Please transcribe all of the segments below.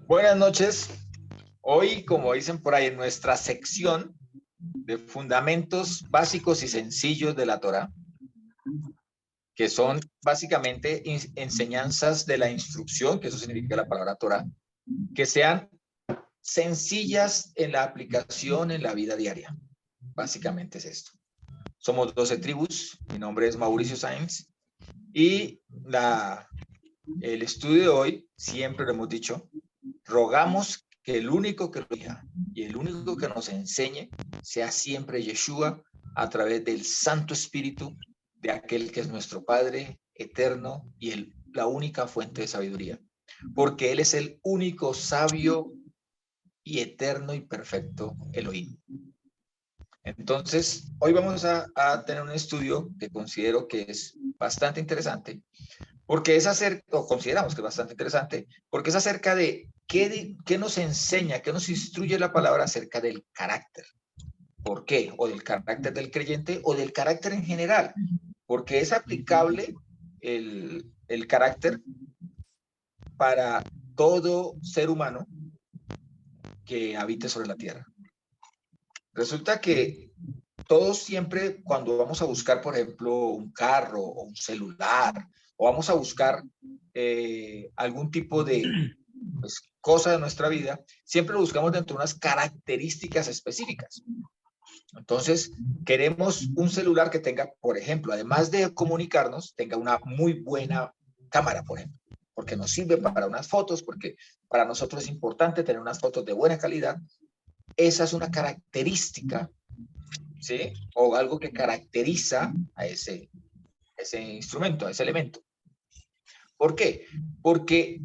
Buenas noches. Hoy, como dicen por ahí, en nuestra sección de fundamentos básicos y sencillos de la Torá, que son básicamente enseñanzas de la instrucción, que eso significa la palabra Torá, que sean sencillas en la aplicación en la vida diaria. Básicamente es esto. Somos 12 tribus, mi nombre es Mauricio Sáenz, y el estudio de hoy, siempre lo hemos dicho, rogamos que el único que lo diga y el único que nos enseñe sea siempre Yeshua a través del Santo Espíritu de aquel que es nuestro Padre eterno y la única fuente de sabiduría. Porque Él es el único sabio y eterno y perfecto Elohim. Entonces, hoy vamos a tener un estudio que considero que es bastante interesante, porque es acerca, o consideramos que es bastante interesante, porque es acerca de qué nos enseña, qué nos instruye la palabra acerca del carácter. ¿Por qué? O del carácter del creyente o del carácter en general, porque es aplicable el carácter para todo ser humano que habite sobre la tierra. Resulta que todos siempre, cuando vamos a buscar, por ejemplo, un carro o un celular, o vamos a buscar algún tipo de cosa de nuestra vida, siempre lo buscamos dentro de unas características específicas. Entonces, queremos un celular que tenga, por ejemplo, además de comunicarnos, tenga una muy buena cámara, por ejemplo, porque nos sirve para unas fotos, porque para nosotros es importante tener unas fotos de buena calidad. Esa es una característica, ¿sí? O algo que caracteriza a ese instrumento, a ese elemento. ¿Por qué? Porque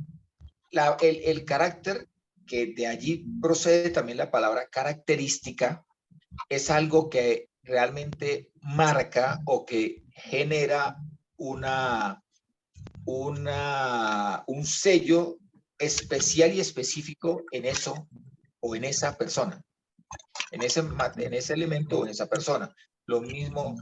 el carácter, que de allí procede también la palabra característica, es algo que realmente marca o que genera un sello especial y específico en eso o en esa persona, en ese elemento o en esa persona. Lo mismo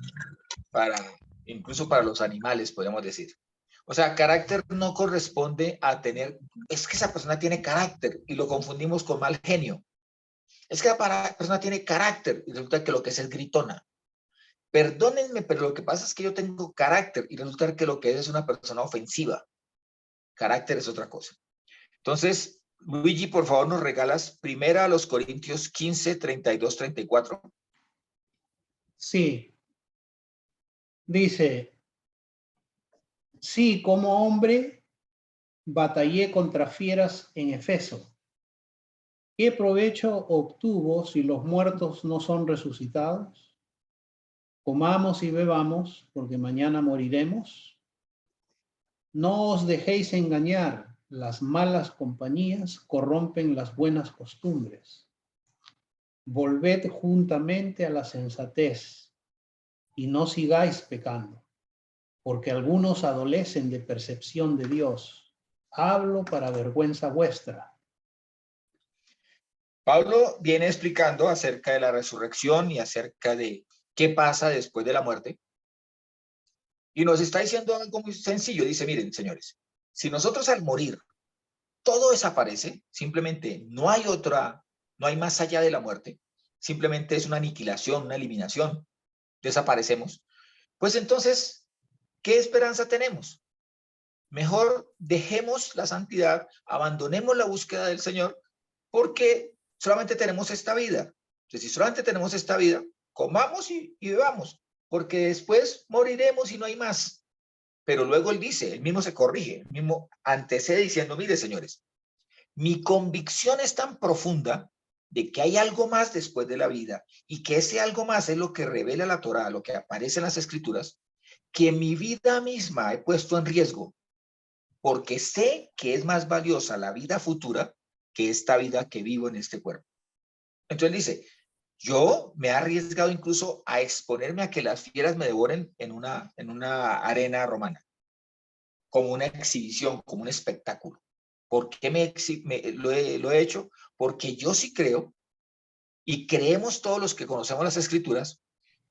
incluso para los animales, podemos decir. O sea, carácter no corresponde a tener, es que esa persona tiene carácter y lo confundimos con mal genio. Es que la persona tiene carácter y resulta que lo que es gritona. Perdónenme, pero lo que pasa es que yo tengo carácter y resulta que lo que es una persona ofensiva. Carácter es otra cosa. Entonces, Luigi, por favor, nos regalas primera a los Corintios 15, 32, 34. Sí. Dice, sí, como hombre batallé contra fieras en Efeso. ¿Qué provecho obtuvo si los muertos no son resucitados? Comamos y bebamos, porque mañana moriremos. No os dejéis engañar, las malas compañías corrompen las buenas costumbres. Volved juntamente a la sensatez y no sigáis pecando, porque algunos adolecen de percepción de Dios. Hablo para vergüenza vuestra. Pablo viene explicando acerca de la resurrección y acerca de qué pasa después de la muerte. Y nos está diciendo algo muy sencillo. Dice, miren, señores, si nosotros al morir todo desaparece, simplemente no hay más allá de la muerte, simplemente es una aniquilación, una eliminación, desaparecemos, pues entonces, ¿qué esperanza tenemos? Mejor dejemos la santidad, abandonemos la búsqueda del Señor, porque solamente tenemos esta vida. Entonces, si solamente tenemos esta vida, comamos y bebamos, porque después moriremos y no hay más. Pero luego él dice, él mismo se corrige, él mismo antecede diciendo, mire, señores, mi convicción es tan profunda de que hay algo más después de la vida y que ese algo más es lo que revela la Torá, lo que aparece en las Escrituras, que mi vida misma he puesto en riesgo porque sé que es más valiosa la vida futura que esta vida que vivo en este cuerpo. Entonces dice, yo me he arriesgado incluso a exponerme a que las fieras me devoren en una arena romana, como una exhibición, como un espectáculo. ¿Por qué lo he hecho? Porque yo sí creo, y creemos todos los que conocemos las Escrituras,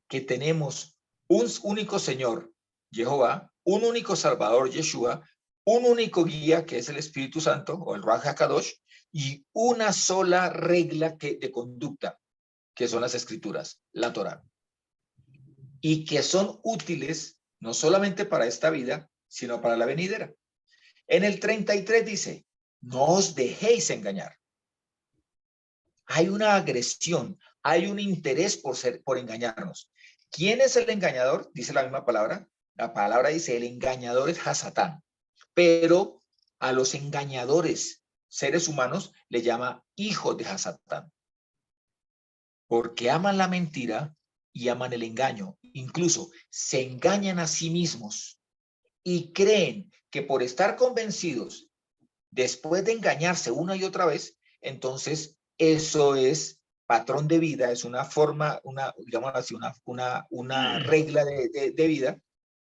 que tenemos un único Señor, Jehová, un único Salvador, Yeshua, un único guía, que es el Espíritu Santo, o el Ruach HaKadosh, y una sola regla de conducta, que son las Escrituras, la Torá. Y que son útiles no solamente para esta vida, sino para la venidera. En el 33 dice, no os dejéis engañar. Hay una agresión, hay un interés por engañarnos. ¿Quién es el engañador? Dice la misma palabra. La palabra dice, el engañador es Hasatán. Pero a los engañadores, seres humanos, le llama hijos de Hasatán. Porque aman la mentira y aman el engaño. Incluso se engañan a sí mismos y creen que por estar convencidos, después de engañarse una y otra vez, entonces eso es patrón de vida, es una forma, digamos así, una regla de vida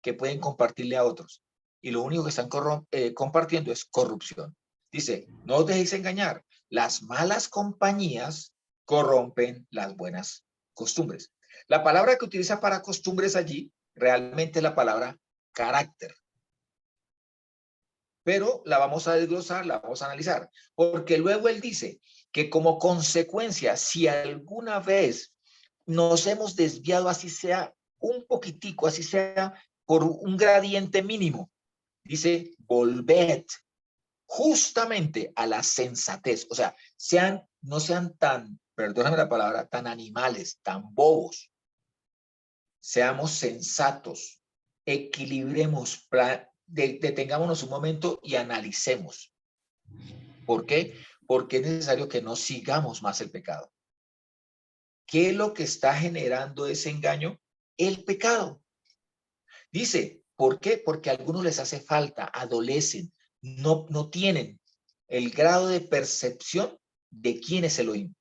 que pueden compartirle a otros. Y lo único que están compartiendo es corrupción. Dice, no os dejéis engañar. Las malas compañías corrompen las buenas costumbres. La palabra que utiliza para costumbres allí realmente es la palabra carácter. Pero la vamos a desglosar, la vamos a analizar, porque luego él dice que como consecuencia, si alguna vez nos hemos desviado, así sea un poquitico, así sea por un gradiente mínimo, dice, volved justamente a la sensatez, o sea, no sean tan, perdóname la palabra, tan animales, tan bobos, seamos sensatos, equilibremos, detengámonos un momento y analicemos. ¿Por qué? Porque es necesario que no sigamos más el pecado. ¿Qué es lo que está generando ese engaño? El pecado. Dice, ¿por qué? Porque a algunos les hace falta, adolecen, no tienen el grado de percepción de quién es Elohim.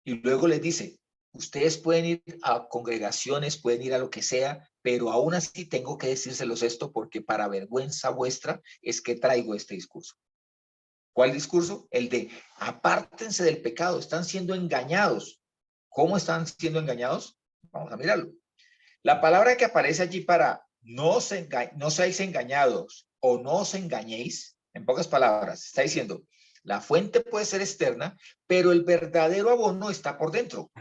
Y luego les dice, ustedes pueden ir a congregaciones, pueden ir a lo que sea, pero aún así tengo que decírselos esto porque para vergüenza vuestra es que traigo este discurso. ¿Cuál discurso? El de apártense del pecado, están siendo engañados. ¿Cómo están siendo engañados? Vamos a mirarlo. La palabra que aparece allí para no seáis engañados o no os engañéis, en pocas palabras, está diciendo, la fuente puede ser externa, pero el verdadero abono está por dentro.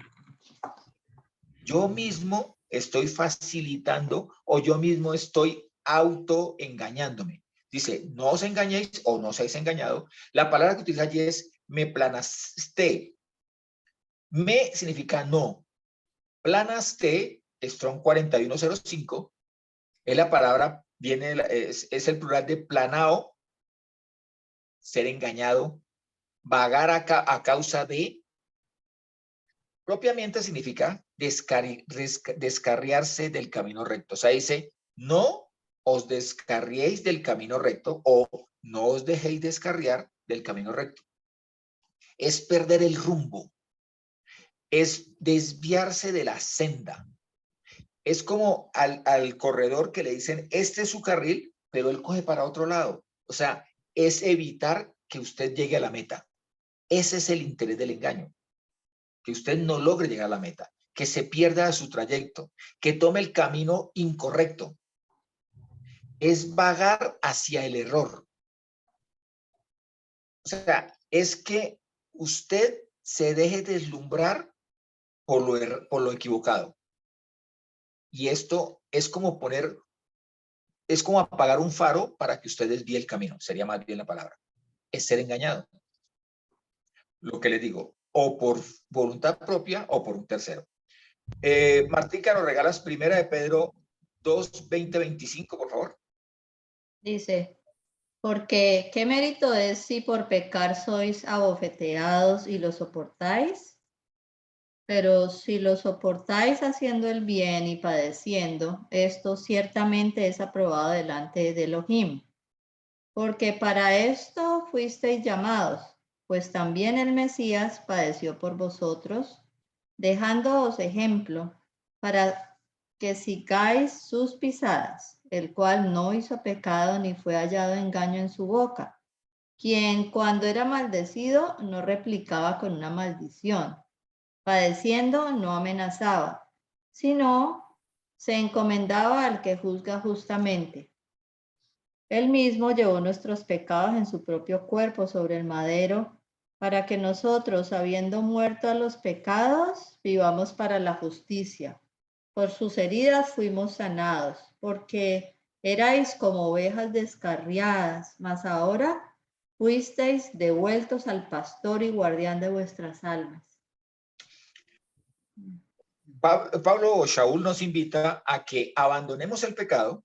Yo mismo estoy facilitando o yo mismo estoy autoengañándome. Dice, no os engañéis o no seáis engañados. La palabra que utiliza allí es me planaste. Me significa no. Planaste, Strong 4105, es la palabra, es el plural de planao, ser engañado, vagar a causa de. Propiamente significa descarriarse del camino recto. O sea, dice, no os descarriéis del camino recto o no os dejéis descarriar del camino recto. Es perder el rumbo. Es desviarse de la senda. Es como al corredor que le dicen, este es su carril, pero él coge para otro lado. O sea, es evitar que usted llegue a la meta. Ese es el interés del engaño. Que usted no logre llegar a la meta, que se pierda de su trayecto, que tome el camino incorrecto. Es vagar hacia el error. O sea, es que usted se deje deslumbrar por lo equivocado. Y esto es como apagar un faro para que usted desvíe el camino, sería más bien la palabra. Es ser engañado. Lo que le digo, o por voluntad propia o por un tercero. Martica, ¿nos regalas primera de Pedro 2, 20, 25, por favor? Dice, porque ¿qué mérito es si por pecar sois abofeteados y lo soportáis? Pero si lo soportáis haciendo el bien y padeciendo, esto ciertamente es aprobado delante de Elohim. Porque para esto fuisteis llamados, pues también el Mesías padeció por vosotros, dejándoos ejemplo para que sigáis sus pisadas, el cual no hizo pecado ni fue hallado engaño en su boca, quien cuando era maldecido no replicaba con una maldición, padeciendo no amenazaba, sino se encomendaba al que juzga justamente. Él mismo llevó nuestros pecados en su propio cuerpo sobre el madero, para que nosotros, habiendo muerto a los pecados, vivamos para la justicia. Por sus heridas fuimos sanados, porque erais como ovejas descarriadas, mas ahora fuisteis devueltos al pastor y guardián de vuestras almas. Pablo o Shaul nos invita a que abandonemos el pecado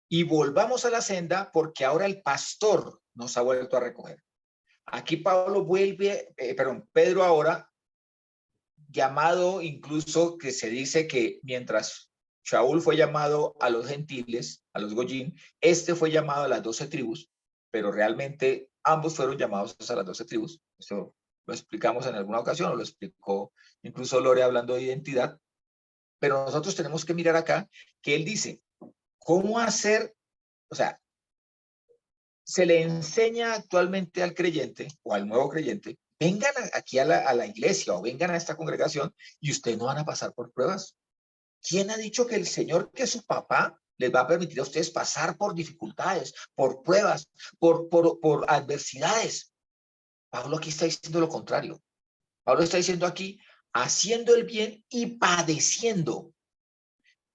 y volvamos a la senda porque ahora el pastor nos ha vuelto a recoger. Aquí Pablo vuelve, Pedro ahora, llamado incluso que se dice que mientras Shaul fue llamado a los gentiles, a los Goyín, este fue llamado a las 12 tribus, pero realmente ambos fueron llamados a las 12 tribus. Eso lo explicamos en alguna ocasión, o lo explicó incluso Lore hablando de identidad, pero nosotros tenemos que mirar acá que él dice, ¿cómo hacer? O sea, se le enseña actualmente al creyente o al nuevo creyente, vengan aquí a la iglesia o vengan a esta congregación y ustedes no van a pasar por pruebas. ¿Quién ha dicho que el Señor, que es su papá, les va a permitir a ustedes pasar por dificultades, por pruebas, por adversidades? Pablo aquí está diciendo lo contrario. Pablo está diciendo aquí, haciendo el bien y padeciendo.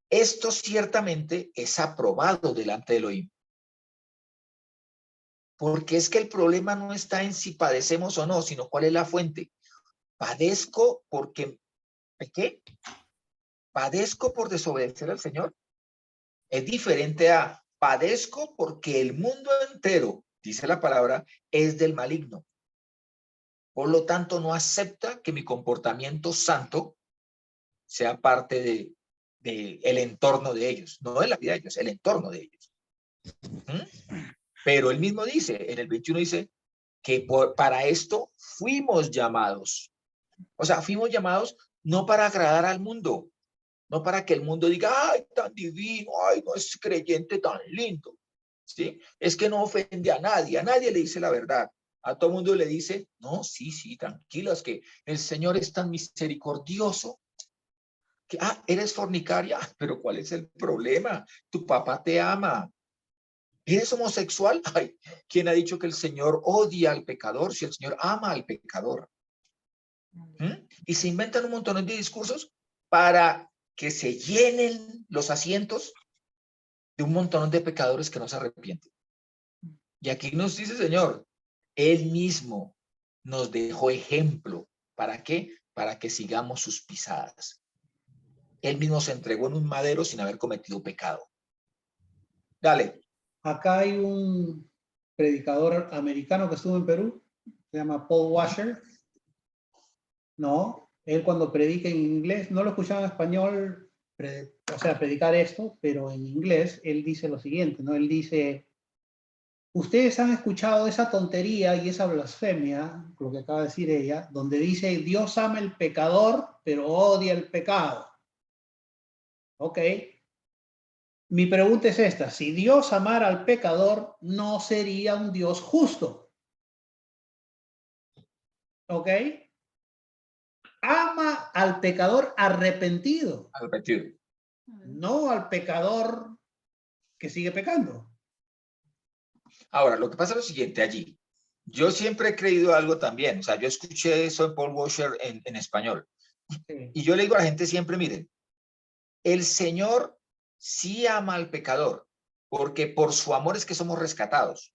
Esto ciertamente es aprobado delante de Elohim. Porque es que el problema no está en si padecemos o no, sino cuál es la fuente. Padezco porque, ¿qué? Padezco por desobedecer al Señor. Es diferente a padezco porque el mundo entero, dice la palabra, es del maligno. Por lo tanto, no acepta que mi comportamiento santo sea parte de el entorno de ellos. No de la vida de ellos, el entorno de ellos. Pero él mismo dice, en el 21 dice, que para esto fuimos llamados. O sea, fuimos llamados no para agradar al mundo, no para que el mundo diga, ay, tan divino, ay, no es creyente tan lindo. ¿Sí? Es que no ofende a nadie le dice la verdad. A todo mundo le dice, no, sí, tranquilos, que el Señor es tan misericordioso. Que, eres fornicaria, pero ¿cuál es el problema? Tu papá te ama. ¿Eres homosexual? Ay, ¿quién ha dicho que el Señor odia al pecador si el Señor ama al pecador? Y se inventan un montón de discursos para que se llenen los asientos de un montón de pecadores que no se arrepienten. Y aquí nos dice el Señor, Él mismo nos dejó ejemplo. ¿Para qué? Para que sigamos sus pisadas. Él mismo se entregó en un madero sin haber cometido pecado. Dale. Acá hay un predicador americano que estuvo en Perú, se llama Paul Washer. No, él cuando predica en inglés, no lo escuchaba en español, o sea, predicar esto, pero en inglés, él dice lo siguiente, ¿no? Él dice, ustedes han escuchado esa tontería y esa blasfemia, lo que acaba de decir ella, donde dice, Dios ama el pecador, pero odia el pecado. Ok. Mi pregunta es esta, si Dios amara al pecador, no sería un Dios justo. ¿Ok? Ama al pecador arrepentido. Arrepentido. No al pecador que sigue pecando. Ahora, lo que pasa es lo siguiente allí. Yo siempre he creído algo también. O sea, yo escuché eso de Paul Washer en español. Sí. Y yo le digo a la gente siempre, miren, el Señor sí ama al pecador, porque por su amor es que somos rescatados.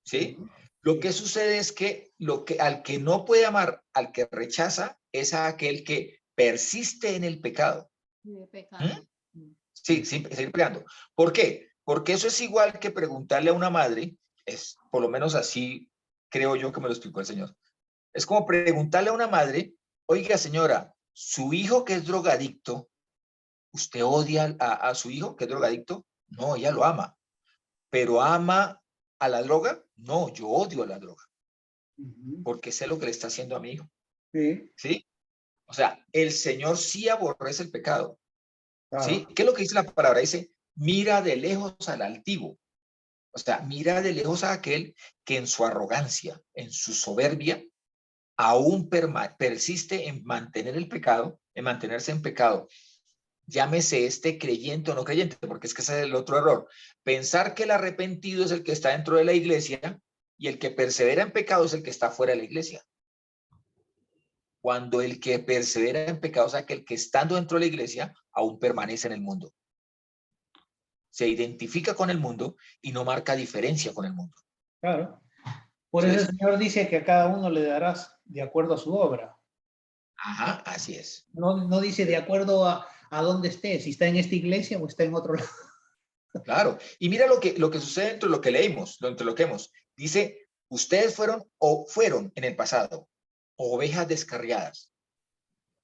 ¿Sí? Lo que sucede es que, al que no puede amar, al que rechaza, es a aquel que persiste en el pecado. Sí, seguir pecando. ¿Por qué? Porque eso es igual que preguntarle a una madre, es por lo menos así creo yo que me lo explicó el Señor. Es como preguntarle a una madre, oiga señora, su hijo que es drogadicto, ¿usted odia a su hijo que es drogadicto? No, ella lo ama. ¿Pero ama a la droga? No, yo odio a la droga. Porque sé lo que le está haciendo a mi hijo. Sí. ¿Sí? O sea, el Señor sí aborrece el pecado. Claro. ¿Sí? ¿Qué es lo que dice la palabra? Dice, mira de lejos al altivo. O sea, mira de lejos a aquel que en su arrogancia, en su soberbia, aún persiste en mantener el pecado, en mantenerse en pecado. llámese este creyente o no creyente, porque es que ese es el otro error. Pensar que el arrepentido es el que está dentro de la iglesia y el que persevera en pecado es el que está fuera de la iglesia. Cuando el que persevera en pecado es aquel que estando dentro de la iglesia aún permanece en el mundo. Se identifica con el mundo y no marca diferencia con el mundo. Claro. Por eso el Señor dice que a cada uno le darás de acuerdo a su obra. Ajá, así es. No dice de acuerdo a dónde esté, si está en esta iglesia o está en otro lado. Claro. Y mira lo que sucede entre lo que leímos, entre lo que hemos. Dice, ustedes fueron en el pasado ovejas descarriadas.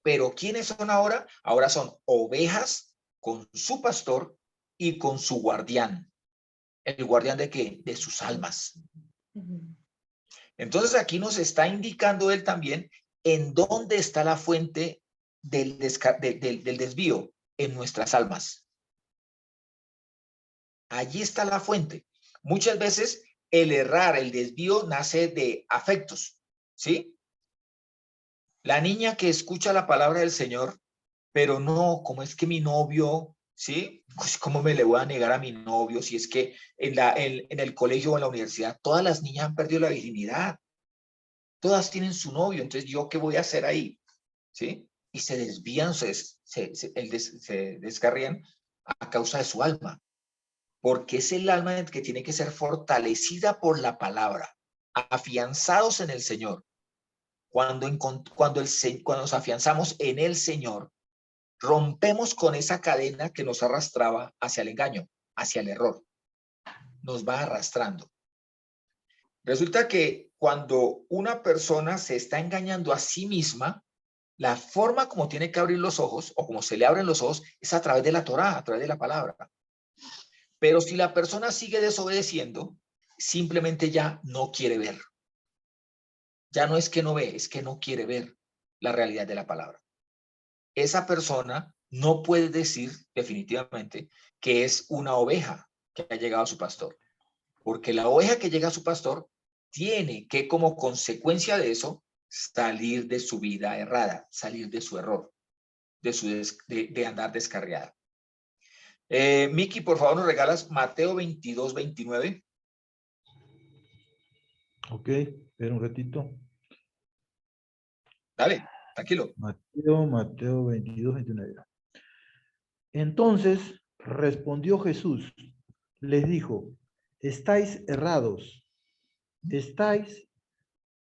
Pero ¿quiénes son ahora? Ahora son ovejas con su pastor y con su guardián. ¿El guardián de qué? De sus almas. Entonces aquí nos está indicando él también en dónde está la fuente del desvío, en nuestras almas. Allí está la fuente. Muchas veces el errar, el desvío nace de afectos, ¿sí? La niña que escucha la palabra del Señor, pero no, como es que mi novio, ¿sí? Pues, ¿cómo me le voy a negar a mi novio si es que en el colegio o en la universidad todas las niñas han perdido la virginidad? Todas tienen su novio, entonces ¿yo qué voy a hacer ahí? ¿Sí? Y se desvían, se descarrían a causa de su alma, porque es el alma que tiene que ser fortalecida por la palabra, afianzados en el Señor. Cuando nos afianzamos en el Señor, rompemos con esa cadena que nos arrastraba hacia el engaño, hacia el error. Nos va arrastrando. Resulta que cuando una persona se está engañando a sí misma, la forma como tiene que abrir los ojos o como se le abren los ojos es a través de la Torá, a través de la palabra. Pero si la persona sigue desobedeciendo, simplemente ya no quiere ver. Ya no es que no ve, es que no quiere ver la realidad de la palabra. Esa persona no puede decir definitivamente que es una oveja que ha llegado a su pastor, porque la oveja que llega a su pastor tiene que, como consecuencia de eso, salir de su vida errada, salir de su error, de andar descarriada. Miki, por favor, nos regalas Mateo 22, 29. Ok, espera un ratito. Dale, tranquilo. Mateo 22, 29. Entonces respondió Jesús, les dijo, estáis errados, estáis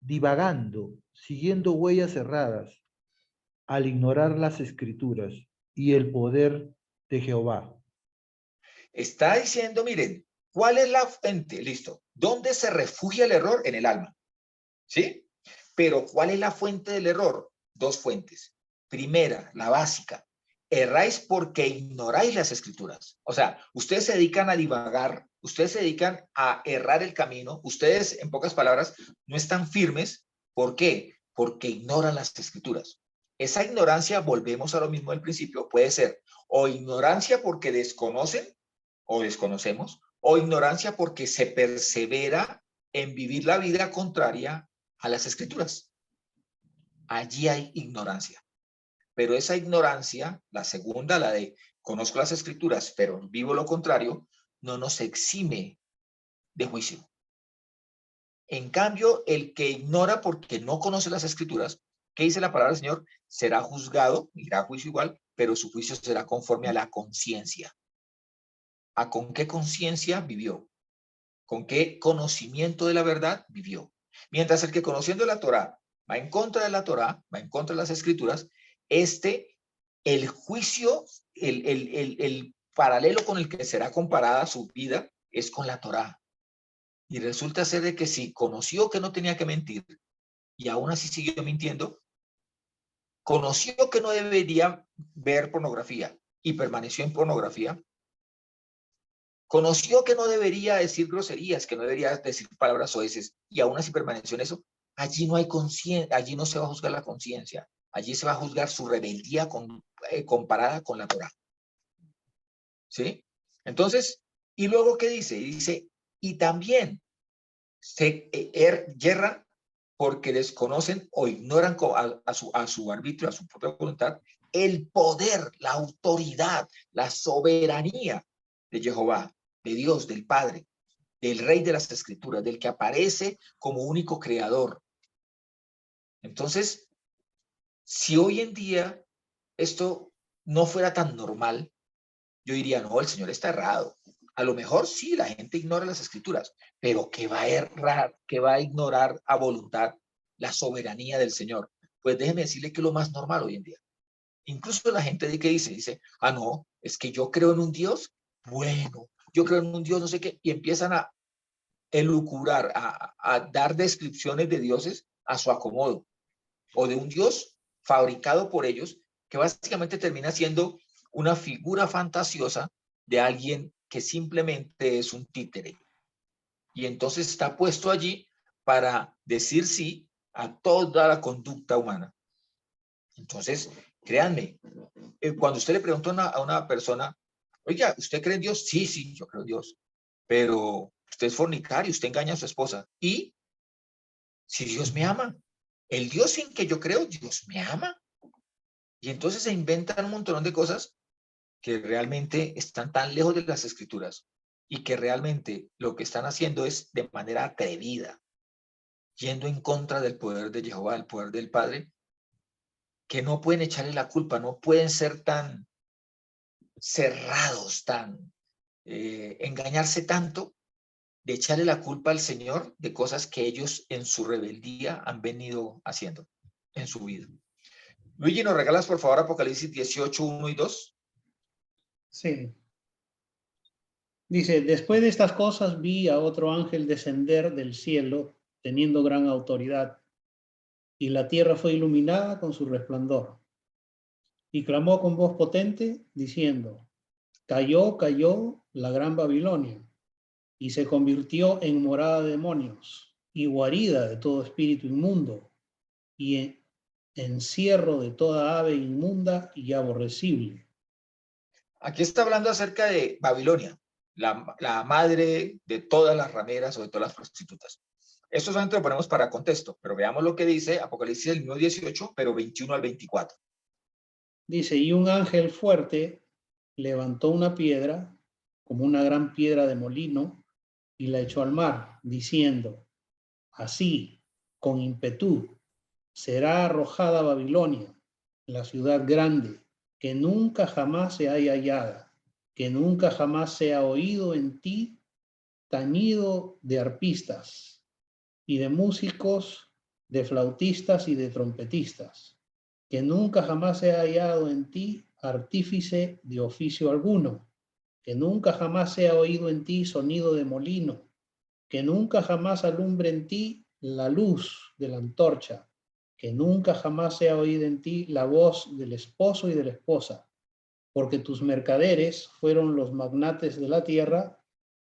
divagando, siguiendo huellas erradas, al ignorar las escrituras y el poder de Jehová. Está diciendo, miren, ¿cuál es la fuente? Listo. ¿Dónde se refugia el error? En el alma. ¿Sí? Pero ¿cuál es la fuente del error? Dos fuentes. Primera, la básica. Erráis porque ignoráis las escrituras. O sea, ustedes se dedican a divagar, ustedes se dedican a errar el camino, ustedes, en pocas palabras, no están firmes. ¿Por qué? Porque ignoran las escrituras. Esa ignorancia, volvemos a lo mismo del principio, puede ser o ignorancia porque desconocen o desconocemos, o ignorancia porque se persevera en vivir la vida contraria a las escrituras. Allí hay ignorancia. Pero esa ignorancia, la segunda, la de conozco las escrituras, pero vivo lo contrario, no nos exime de juicio. En cambio, el que ignora porque no conoce las escrituras, ¿qué dice la palabra del Señor? Será juzgado, irá a juicio igual, pero su juicio será conforme a la conciencia. ¿A con qué conciencia vivió? ¿Con qué conocimiento de la verdad vivió? Mientras el que conociendo la Torá va en contra de la Torá, va en contra de las escrituras, el juicio, el paralelo con el que será comparada su vida es con la Torá. Y resulta ser de que si conoció que no tenía que mentir y aún así siguió mintiendo, conoció que no debería ver pornografía y permaneció en pornografía, conoció que no debería decir groserías, que no debería decir palabras soeces y aún así permaneció en eso, allí no hay conciencia, allí no se va a juzgar la conciencia, allí se va a juzgar su rebeldía comparada con la Torá. ¿Sí? Entonces, ¿y luego qué dice? Dice, y también se yerran porque desconocen o ignoran a su arbitrio, a su propia voluntad, el poder, la autoridad, la soberanía de Jehová, de Dios, del Padre, del Rey de las Escrituras, del que aparece como único creador. Entonces, si hoy en día esto no fuera tan normal, yo diría, no, el Señor está errado. A lo mejor sí, la gente ignora las Escrituras, pero que va a errar, que va a ignorar a voluntad la soberanía del Señor. Pues déjeme decirle que es lo más normal hoy en día. Incluso la gente que dice, ah, no, es que yo creo en un Dios, bueno, yo creo en un Dios, no sé qué, y empiezan a elucubrar, a dar descripciones de dioses a su acomodo, o de un Dios fabricado por ellos, que básicamente termina siendo una figura fantasiosa de alguien que simplemente es un títere. Y entonces está puesto allí para decir sí a toda la conducta humana. Entonces, créanme, cuando usted le pregunta a una persona, oiga, ¿usted cree en Dios? Sí, sí, yo creo en Dios. Pero usted es fornicario, usted engaña a su esposa. ¿Y si Dios me ama? El Dios en que yo creo, Dios me ama. Y entonces se inventan un montón de cosas que realmente están tan lejos de las Escrituras y que realmente lo que están haciendo es de manera atrevida, yendo en contra del poder de Jehová, el poder del Padre, que no pueden echarle la culpa, no pueden ser tan cerrados, tan engañarse tanto de echarle la culpa al Señor de cosas que ellos en su rebeldía han venido haciendo en su vida. Luigi, ¿nos regalas por favor Apocalipsis 18, 1 y 2? Sí. Dice, después de estas cosas vi a otro ángel descender del cielo, teniendo gran autoridad, y la tierra fue iluminada con su resplandor. Y clamó con voz potente, diciendo, cayó, cayó la gran Babilonia, y se convirtió en morada de demonios, y guarida de todo espíritu inmundo, y encierro de toda ave inmunda y aborrecible. Aquí está hablando acerca de Babilonia, la madre de todas las rameras o de todas las prostitutas. Esto solamente lo ponemos para contexto, pero veamos lo que dice Apocalipsis del mismo 18, pero 21 al 24. Dice, y un ángel fuerte levantó una piedra, como una gran piedra de molino, y la echó al mar, diciendo, así, con impetu, será arrojada Babilonia, la ciudad grande, que nunca jamás se haya hallada, que nunca jamás se ha oído en ti tañido de arpistas y de músicos, de flautistas y de trompetistas, que nunca jamás se ha hallado en ti artífice de oficio alguno, que nunca jamás se ha oído en ti sonido de molino, que nunca jamás alumbre en ti la luz de la antorcha, que nunca jamás se ha oído en ti la voz del esposo y de la esposa, porque tus mercaderes fueron los magnates de la tierra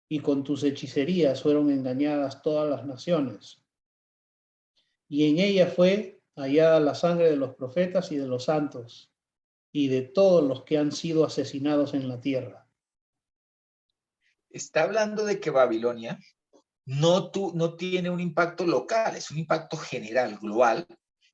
y con tus hechicerías fueron engañadas todas las naciones. Y en ella fue hallada la sangre de los profetas y de los santos y de todos los que han sido asesinados en la tierra. Está hablando de que Babilonia no tiene un impacto local, es un impacto general, global.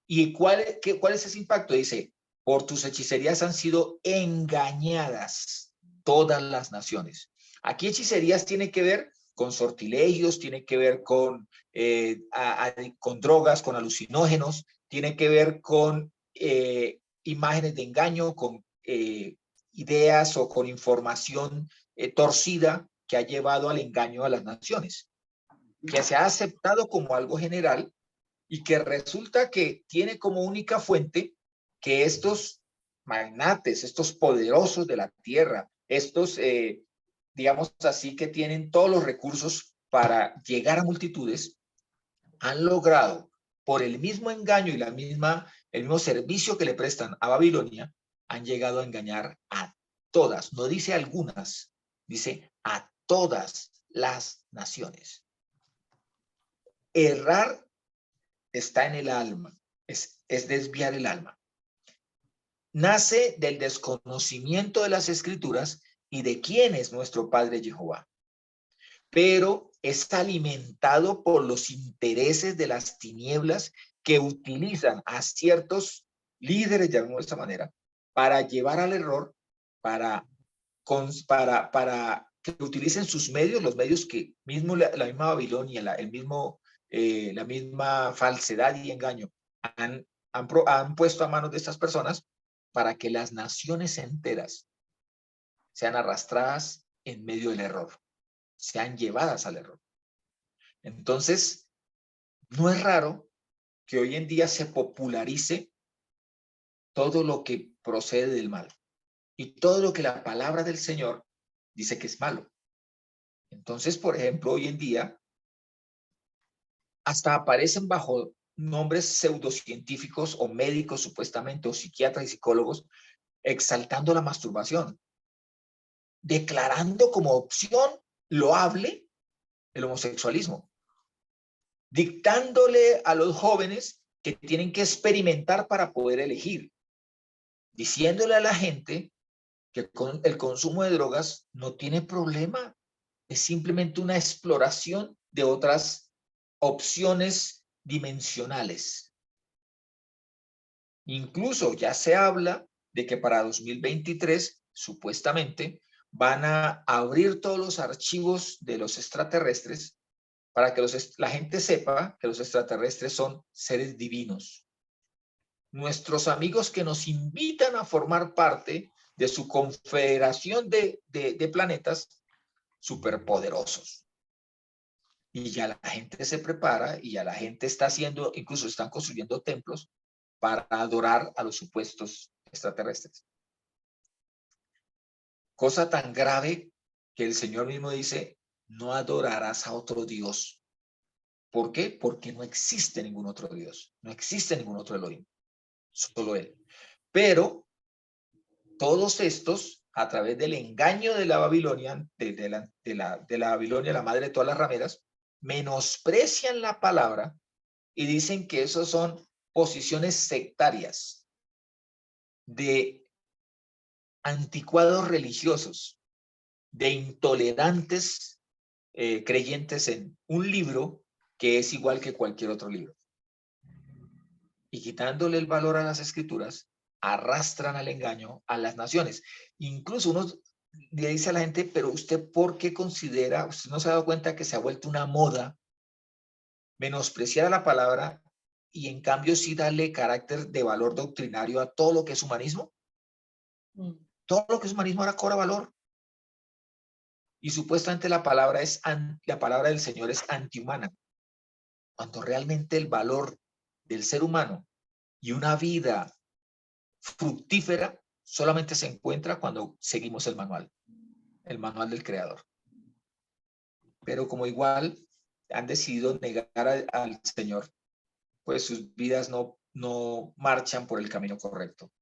¿Y cuál es ese impacto? Dice, por tus hechicerías han sido engañadas todas las naciones. Aquí hechicerías tiene que ver con sortilegios, tiene que ver con drogas, con alucinógenos, tiene que ver con imágenes de engaño, con ideas o con información torcida que ha llevado al engaño a las naciones, que se ha aceptado como algo general y que resulta que tiene como única fuente que estos magnates, estos poderosos de la tierra, estos, digamos así, que tienen todos los recursos para llegar a multitudes, han logrado, por el mismo engaño y el mismo servicio que le prestan a Babilonia, han llegado a engañar a todas, no dice algunas, dice a todas las naciones. Errar está en el alma, es desviar el alma. Nace del desconocimiento de las Escrituras y de quién es nuestro Padre Jehová, pero es alimentado por los intereses de las tinieblas que utilizan a ciertos líderes, llamémoslo de esta manera, para llevar al error, para que utilicen sus medios, los medios que mismo la misma Babilonia, la misma falsedad y engaño han puesto a manos de estas personas para que las naciones enteras sean arrastradas en medio del error, sean llevadas al error. Entonces, no es raro que hoy en día se popularice todo lo que procede del mal y todo lo que la palabra del Señor dice que es malo. Entonces, por ejemplo, hoy en día hasta aparecen bajo nombres pseudocientíficos o médicos supuestamente, o psiquiatras y psicólogos, exaltando la masturbación, declarando como opción loable el homosexualismo, dictándole a los jóvenes que tienen que experimentar para poder elegir, diciéndole a la gente que con el consumo de drogas no tiene problema, es simplemente una exploración de otras opciones dimensionales. Incluso ya se habla de que para 2023, supuestamente, van a abrir todos los archivos de los extraterrestres para que la gente sepa que los extraterrestres son seres divinos. Nuestros amigos que nos invitan a formar parte de su confederación de planetas superpoderosos. Y ya la gente se prepara y ya la gente está haciendo, incluso están construyendo templos para adorar a los supuestos extraterrestres. Cosa tan grave que el Señor mismo dice, no adorarás a otro Dios. ¿Por qué? Porque no existe ningún otro Dios, no existe ningún otro Elohim, solo Él. Pero todos estos, a través del engaño de la Babilonia, de la Babilonia, la madre de todas las rameras, menosprecian la palabra y dicen que esos son posiciones sectarias de anticuados religiosos, de intolerantes creyentes en un libro que es igual que cualquier otro libro. Y quitándole el valor a las escrituras, arrastran al engaño a las naciones. Incluso uno le dice a la gente, pero usted ¿por qué considera, usted no se ha dado cuenta que se ha vuelto una moda menospreciar la palabra y en cambio sí darle carácter de valor doctrinario a todo lo que es humanismo? Todo lo que es humanismo ahora cobra valor. Y supuestamente la palabra del Señor es antihumana, cuando realmente el valor del ser humano y una vida fructífera solamente se encuentra cuando seguimos el manual del Creador. Pero como igual han decidido negar al Señor, pues sus vidas no marchan por el camino correcto.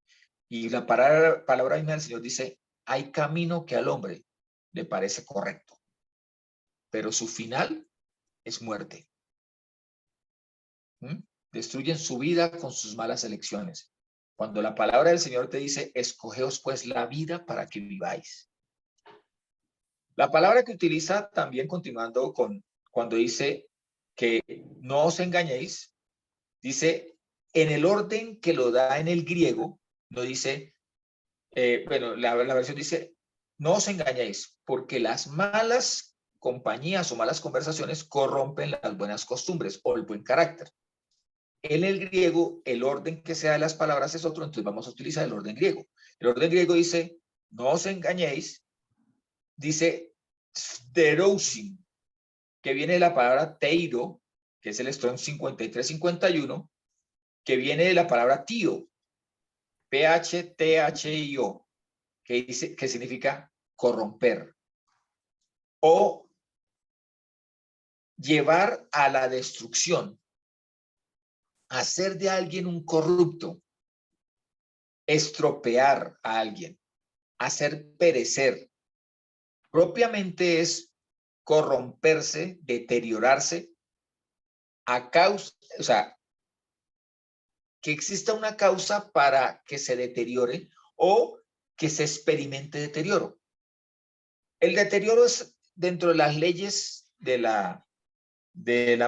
Y la palabra del Señor dice, hay camino que al hombre le parece correcto, pero su final es muerte. Destruyen su vida con sus malas elecciones. Cuando la palabra del Señor te dice, escogeos pues la vida para que viváis. La palabra que utiliza también continuando cuando dice que no os engañéis, dice en el orden que lo da en el griego, no dice, la versión dice, no os engañéis, porque las malas compañías o malas conversaciones corrompen las buenas costumbres o el buen carácter. En el griego, el orden que sea de las palabras es otro, entonces vamos a utilizar el orden griego. El orden griego dice, no os engañéis, dice sterousin, que viene de la palabra teiro, que es el Strong 5351, que viene de la palabra tío, PHTHIO, que significa corromper o llevar a la destrucción, hacer de alguien un corrupto, estropear a alguien, hacer perecer. Propiamente es corromperse, deteriorarse a causa, o sea, que exista una causa para que se deteriore o que se experimente deterioro. El deterioro es dentro de las leyes de la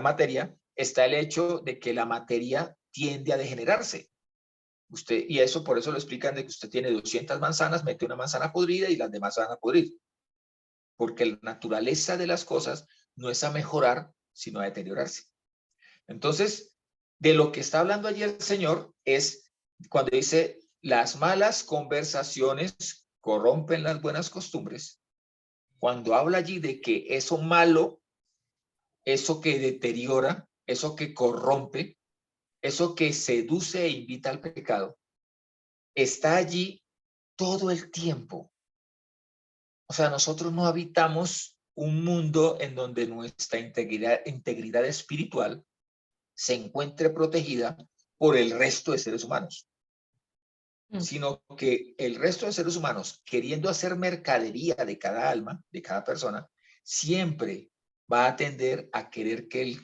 materia, está el hecho de que la materia tiende a degenerarse. Y eso por eso lo explican de que usted tiene 200 manzanas, mete una manzana podrida y las demás van a podrir. Porque la naturaleza de las cosas no es a mejorar, sino a deteriorarse. Entonces, de lo que está hablando allí el Señor es cuando dice, las malas conversaciones corrompen las buenas costumbres. Cuando habla allí de que eso malo, eso que deteriora, eso que corrompe, eso que seduce e invita al pecado, está allí todo el tiempo. O sea, nosotros no habitamos un mundo en donde nuestra integridad espiritual se encuentre protegida por el resto de seres humanos, sino que el resto de seres humanos, queriendo hacer mercadería de cada alma, de cada persona, siempre va a tender a querer que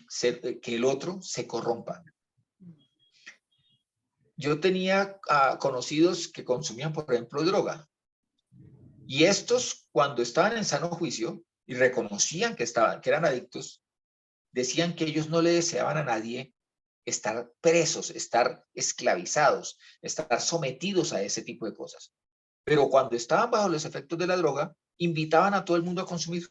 el otro se corrompa. Yo tenía conocidos que consumían, por ejemplo, droga. Y estos, cuando estaban en sano juicio y reconocían que eran adictos, decían que ellos no le deseaban a nadie estar presos, estar esclavizados, estar sometidos a ese tipo de cosas. Pero cuando estaban bajo los efectos de la droga, invitaban a todo el mundo a consumir.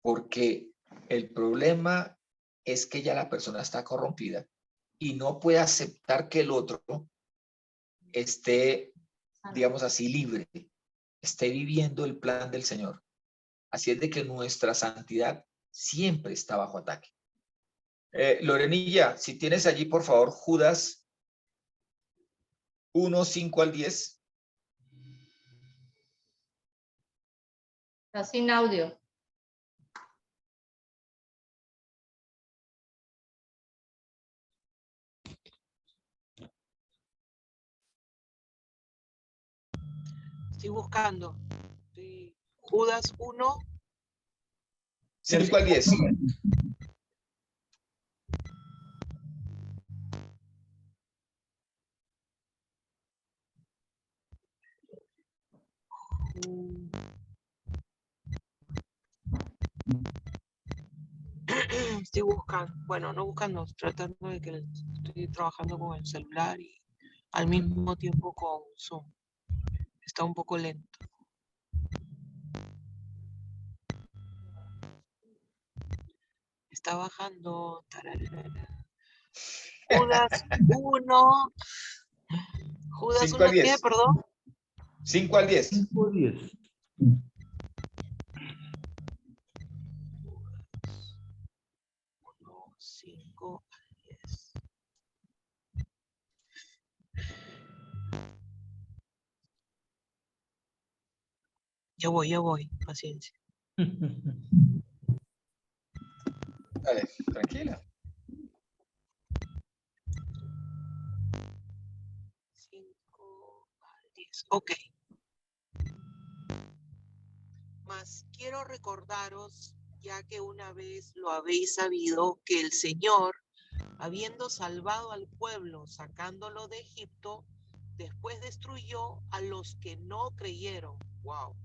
Porque el problema es que ya la persona está corrompida y no puede aceptar que el otro esté, digamos así, libre, esté viviendo el plan del Señor. Así es de que nuestra santidad siempre está bajo ataque. Lorenilla, si tienes allí, por favor, Judas 1, 5 al 10. Está sin audio. Estoy buscando. Judas 1. 5 al 10. Estoy buscando, bueno, no buscando, tratando de que estoy trabajando con el celular y al mismo tiempo con Zoom. Está un poco lento. Está bajando. Judas 1. Judas 5 1, al ¿qué? 10. Perdón. 5 al 10. 5 al 10. 5 al 10. Ya voy, paciencia. Dale, tranquila. 5 al 10. Ok. Mas quiero recordaros, ya que una vez lo habéis sabido, que el Señor, habiendo salvado al pueblo, sacándolo de Egipto, después destruyó a los que no creyeron. Wow.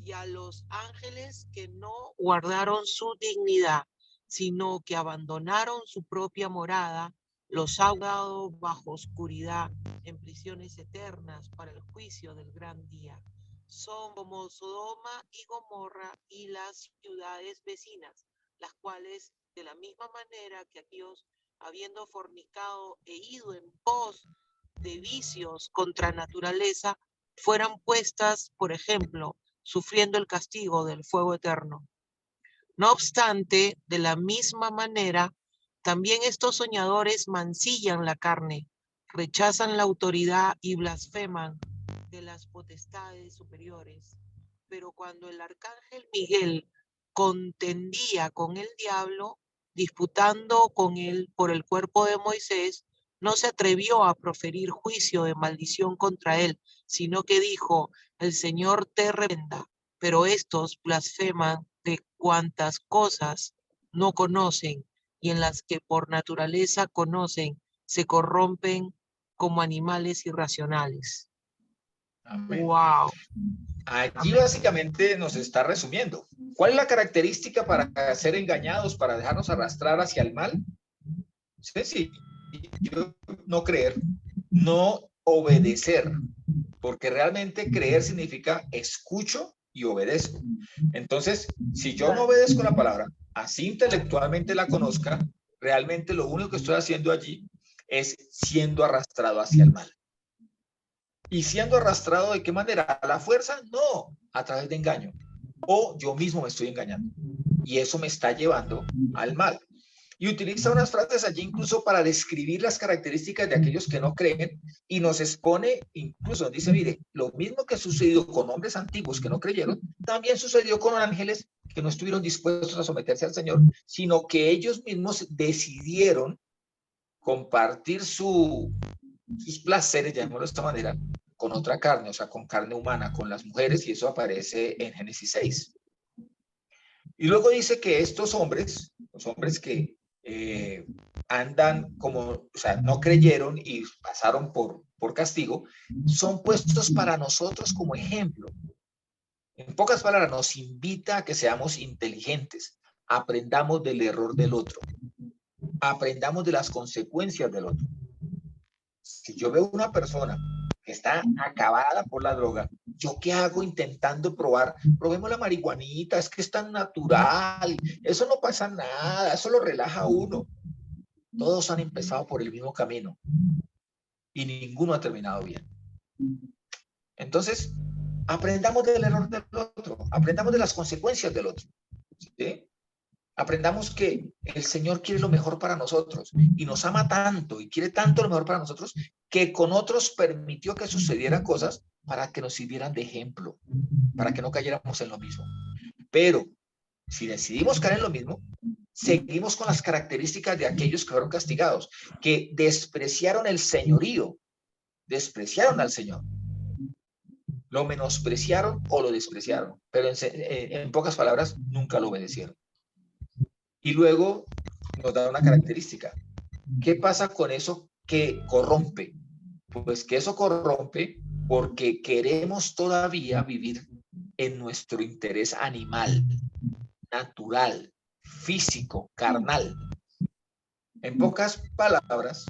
Y a los ángeles que no guardaron su dignidad, sino que abandonaron su propia morada, los ha dado bajo oscuridad en prisiones eternas para el juicio del gran día. Son como Sodoma y Gomorra y las ciudades vecinas, las cuales, de la misma manera que aquellos, habiendo fornicado e ido en pos de vicios contra naturaleza, fueran puestas, por ejemplo, sufriendo el castigo del fuego eterno. No obstante, de la misma manera, también estos soñadores mancillan la carne, rechazan la autoridad y blasfeman de las potestades superiores. Pero cuando el arcángel Miguel contendía con el diablo, disputando con él por el cuerpo de Moisés, no se atrevió a proferir juicio de maldición contra él, sino que dijo: el Señor te reprenda. Pero estos blasfeman de cuantas cosas no conocen, y en las que por naturaleza conocen, se corrompen como animales irracionales. Amén. Wow. Allí básicamente nos está resumiendo. ¿Cuál es la característica para ser engañados, para dejarnos arrastrar hacia el mal? Sencillo, no creer. no obedecer, porque realmente creer significa escucho y obedezco. Entonces, si yo no obedezco la palabra, así intelectualmente la conozca, realmente lo único que estoy haciendo allí es siendo arrastrado hacia el mal. ¿Y siendo arrastrado de qué manera? ¿A la fuerza? No, a través de engaño. O yo mismo me estoy engañando. Y eso me está llevando al mal. Y utiliza unas frases allí incluso para describir las características de aquellos que no creen y nos expone, incluso nos dice, mire, lo mismo que sucedió con hombres antiguos que no creyeron, también sucedió con ángeles que no estuvieron dispuestos a someterse al Señor, sino que ellos mismos decidieron compartir sus placeres, llamémoslo de esta manera, con otra carne, o sea, con carne humana, con las mujeres, y eso aparece en Génesis 6. Y luego dice que estos hombres, los hombres que andan como, o sea, no creyeron y pasaron por castigo, son puestos para nosotros como ejemplo. En pocas palabras, nos invita a que seamos inteligentes, aprendamos del error del otro, aprendamos de las consecuencias del otro. Si yo veo una persona que está acabada por la droga, ¿yo qué hago intentando probar? Probemos la marihuanita, es que es tan natural, eso no pasa nada, eso lo relaja a uno. Todos han empezado por el mismo camino y ninguno ha terminado bien. Entonces, aprendamos del error del otro, aprendamos de las consecuencias del otro, ¿sí? Aprendamos que el Señor quiere lo mejor para nosotros y nos ama tanto y quiere tanto lo mejor para nosotros que con otros permitió que sucedieran cosas para que nos sirvieran de ejemplo, para que no cayéramos en lo mismo. Pero si decidimos caer en lo mismo, seguimos con las características de aquellos que fueron castigados, que despreciaron el señorío, despreciaron al Señor. Lo menospreciaron o lo despreciaron, pero en pocas palabras, nunca lo obedecieron. Y luego nos da una característica. ¿Qué pasa con eso que corrompe? Pues que eso corrompe porque queremos todavía vivir en nuestro interés animal, natural, físico, carnal. En pocas palabras,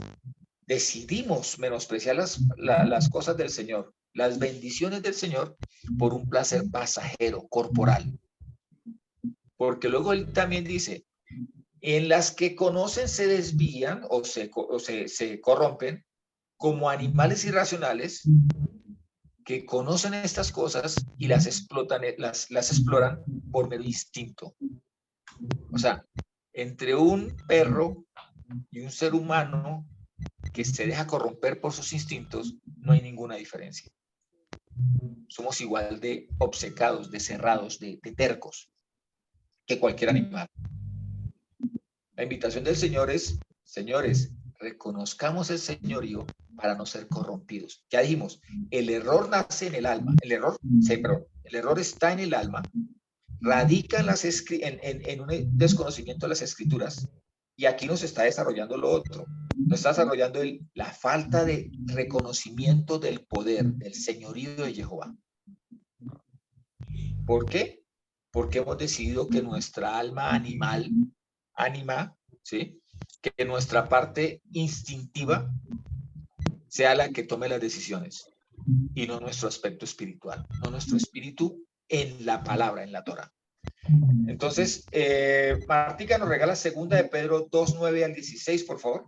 decidimos menospreciar las cosas del Señor, las bendiciones del Señor, por un placer pasajero, corporal. Porque luego él también dice, en las que conocen se desvían o se corrompen como animales irracionales que conocen estas cosas y las explotan, las exploran por mero instinto. O sea, entre un perro y un ser humano que se deja corromper por sus instintos, no hay ninguna diferencia. Somos igual de obcecados, de cerrados, de tercos que cualquier animal. La invitación del Señor es, señores, reconozcamos el señorío para no ser corrompidos. Ya dijimos, el error nace en el alma, el error está en el alma, radica en un desconocimiento de las escrituras, y aquí nos está desarrollando lo otro, nos está desarrollando la falta de reconocimiento del poder, del señorío de Jehová. ¿Por qué? Porque hemos decidido que nuestra alma ánima, ¿sí? Que nuestra parte instintiva sea la que tome las decisiones y no nuestro aspecto espiritual, no nuestro espíritu en la palabra, en la Torah. Entonces, Martica nos regala 2 de Pedro 2:9 al 16, por favor.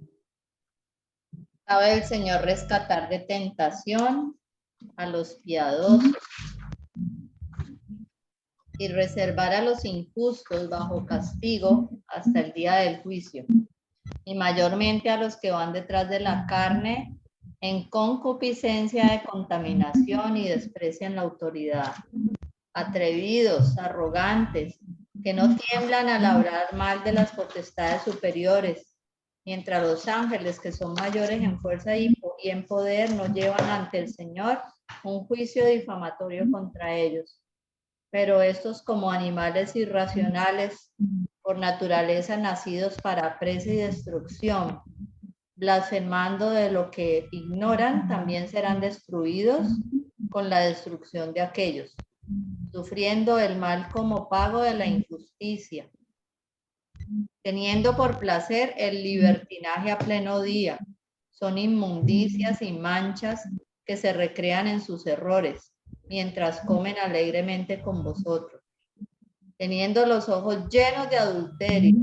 Sabe el Señor rescatar de tentación a los piadosos y reservar a los injustos bajo castigo hasta el día del juicio, y mayormente a los que van detrás de la carne en concupiscencia de contaminación y desprecian la autoridad, atrevidos, arrogantes, que no tiemblan al hablar mal de las potestades superiores, mientras los ángeles, que son mayores en fuerza y en poder, no llevan ante el Señor un juicio difamatorio contra ellos. Pero estos, como animales irracionales, por naturaleza nacidos para presa y destrucción, blasfemando de lo que ignoran, también serán destruidos con la destrucción de aquellos, sufriendo el mal como pago de la injusticia, teniendo por placer el libertinaje a pleno día, son inmundicias y manchas que se recrean en sus errores, mientras comen alegremente con vosotros, teniendo los ojos llenos de adulterio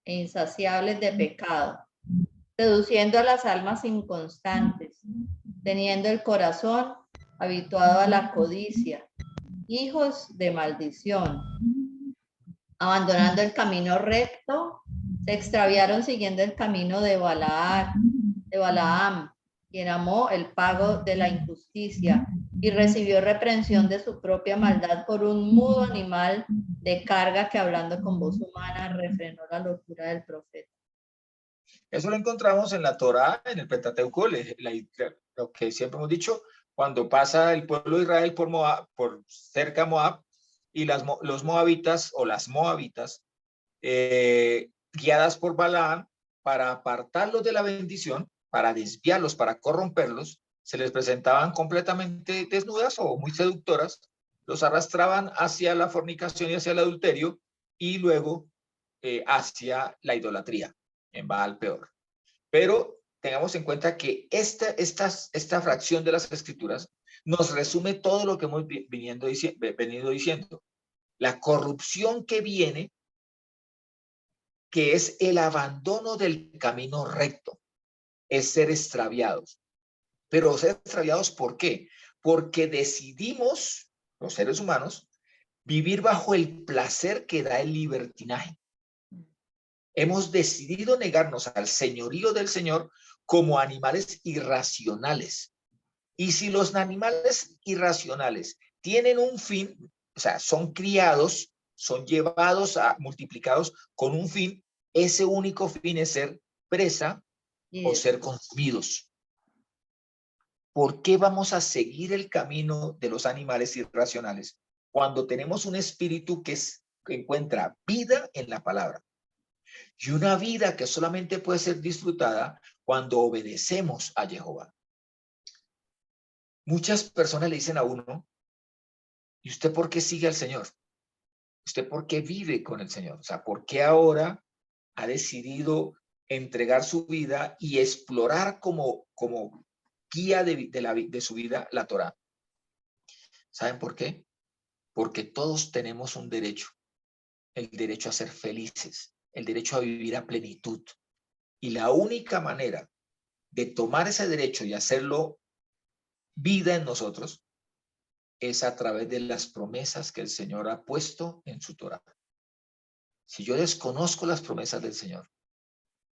e insaciables de pecado, seduciendo a las almas inconstantes, teniendo el corazón habituado a la codicia, hijos de maldición, abandonando el camino recto, se extraviaron siguiendo el camino de Balaam, quien amó el pago de la injusticia y recibió reprensión de su propia maldad por un mudo animal de carga que, hablando con voz humana, refrenó la locura del profeta. Eso lo encontramos en la Torá, en el Pentateuco, lo que siempre hemos dicho, cuando pasa el pueblo de Israel por Moab, por cerca a Moab, y los moabitas o las moabitas, guiadas por Balaam, para apartarlos de la bendición, para desviarlos, para corromperlos, se les presentaban completamente desnudas o muy seductoras, los arrastraban hacia la fornicación y hacia el adulterio, y luego hacia la idolatría, en Baal peor. Pero tengamos en cuenta que esta fracción de las escrituras nos resume todo lo que hemos venido diciendo. La corrupción que viene, que es el abandono del camino recto, es ser extraviados. Pero ser extraviados, ¿por qué? Porque decidimos, los seres humanos, vivir bajo el placer que da el libertinaje. Hemos decidido negarnos al señorío del Señor como animales irracionales. Y si los animales irracionales tienen un fin, o sea, son criados, son llevados multiplicados con un fin, ese único fin es ser presa o ser consumidos. ¿Por qué vamos a seguir el camino de los animales irracionales cuando tenemos un espíritu que encuentra vida en la palabra? Y una vida que solamente puede ser disfrutada cuando obedecemos a Jehová. Muchas personas le dicen a uno, ¿y usted por qué sigue al Señor? ¿Usted por qué vive con el Señor? O sea, ¿por qué ahora ha decidido entregar su vida y explorar como guía de su vida la Torá? ¿Saben por qué? Porque todos tenemos un derecho, el derecho a ser felices, el derecho a vivir a plenitud. Y la única manera de tomar ese derecho y hacerlo vida en nosotros es a través de las promesas que el Señor ha puesto en su Torá. Si yo desconozco las promesas del Señor,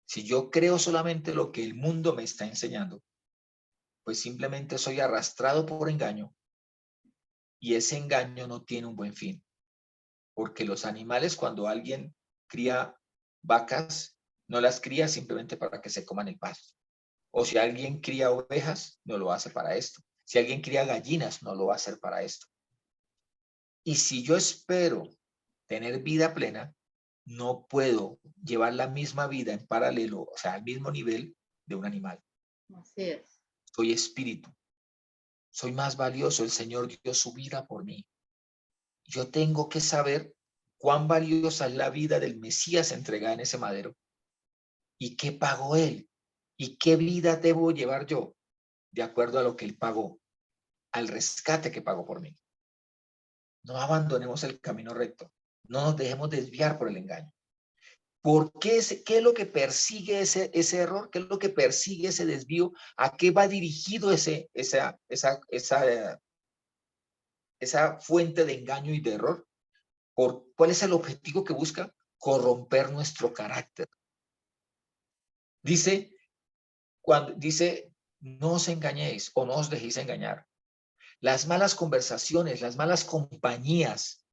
si yo creo solamente lo que el mundo me está enseñando, pues simplemente soy arrastrado por engaño, y ese engaño no tiene un buen fin. Porque los animales, cuando alguien cría vacas, no las cría simplemente para que se coman el pasto. O si alguien cría ovejas, no lo hace para esto. Si alguien cría gallinas, no lo va a hacer para esto. Y si yo espero tener vida plena, no puedo llevar la misma vida en paralelo, o sea, al mismo nivel de un animal. Así es. Soy espíritu. Soy más valioso. El Señor dio su vida por mí. Yo tengo que saber cuán valiosa es la vida del Mesías entregada en ese madero. ¿Y qué pagó Él? ¿Y qué vida debo llevar yo? De acuerdo a lo que Él pagó, al rescate que pagó por mí. No abandonemos el camino recto. No nos dejemos desviar por el engaño. ¿Por qué? ¿Qué es lo que persigue ese error? ¿Qué es lo que persigue ese desvío? ¿A qué va dirigido esa fuente de engaño y de error? ¿Cuál es el objetivo que busca? Corromper nuestro carácter. Dice, no os engañéis o no os dejéis engañar. Las malas conversaciones, las malas compañías,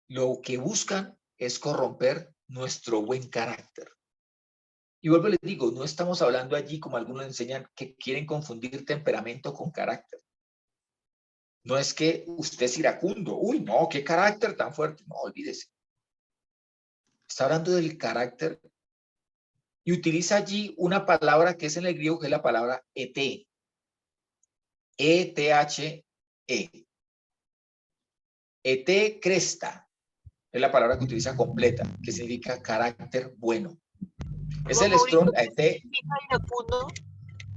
lo que buscan es corromper nuestro buen carácter. Y vuelvo y les digo, no estamos hablando allí como algunos enseñan que quieren confundir temperamento con carácter. No es que usted es iracundo. Uy, no, qué carácter tan fuerte. No, olvídese. Está hablando del carácter y utiliza allí una palabra que es en el griego, que es la palabra et. E-T-H-E. Et cresta es la palabra que utiliza completa, que significa carácter bueno. Es el Mauricio, strong ¿qué T. significa iracundo?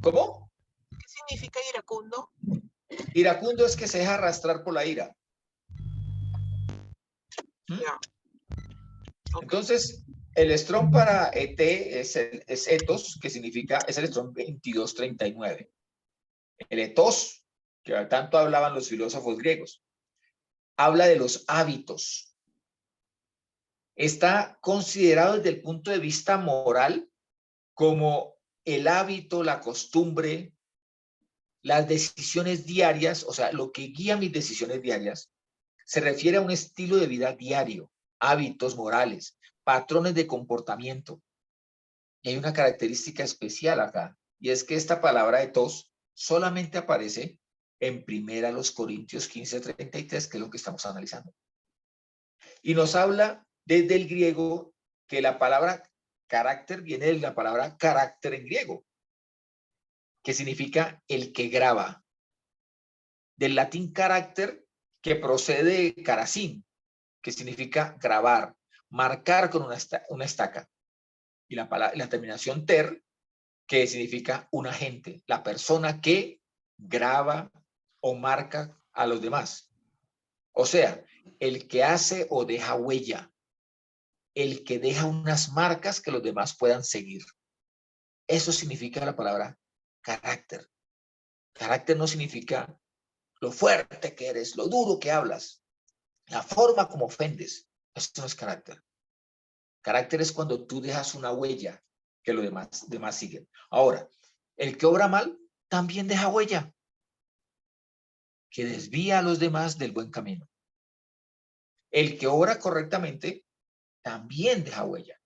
¿Cómo? ¿Qué significa iracundo? Iracundo es que se deja arrastrar por la ira. Ya. Ok. Entonces, el strong para ET es ethos, que significa, es el strong 2239. El ethos, que tanto hablaban los filósofos griegos, habla de los hábitos. Está considerado desde el punto de vista moral como el hábito, la costumbre, las decisiones diarias, o sea, lo que guía mis decisiones diarias, se refiere a un estilo de vida diario, hábitos morales, patrones de comportamiento. Y hay una característica especial acá, y es que esta palabra ethos solamente aparece en 1 Corintios 15:33, que es lo que estamos analizando. Y nos habla desde el griego que la palabra carácter viene de la palabra carácter en griego, que significa el que graba. Del latín carácter, que procede de caracín, que significa grabar, marcar con una estaca. Y la terminación ter, que significa un agente, la persona que graba o marca a los demás. O sea, el que hace o deja huella, el que deja unas marcas que los demás puedan seguir. Eso significa la palabra carácter. Carácter no significa lo fuerte que eres, lo duro que hablas, la forma como ofendes. Eso no es carácter. Carácter es cuando tú dejas una huella que los demás siguen. Ahora, el que obra mal también deja huella, que desvía a los demás del buen camino. El que obra correctamente también deja huella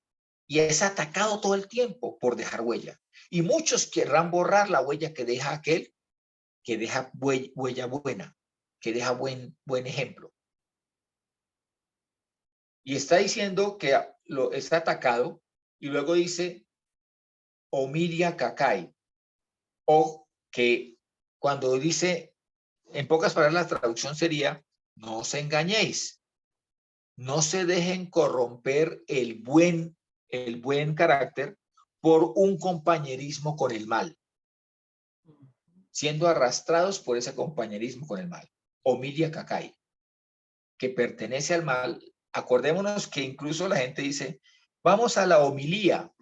y es atacado todo el tiempo por dejar huella. Y muchos querrán borrar la huella que deja aquel que deja huella buena, que deja buen ejemplo. Y está diciendo que lo está atacado y luego dice Omiria Kakai, o que cuando dice, en pocas palabras la traducción sería, no os engañéis, no se dejen corromper el buen carácter por un compañerismo con el mal, siendo arrastrados por ese compañerismo con el mal. Omilia Kakai, que pertenece al mal. Acordémonos que incluso la gente dice, vamos a la homilía.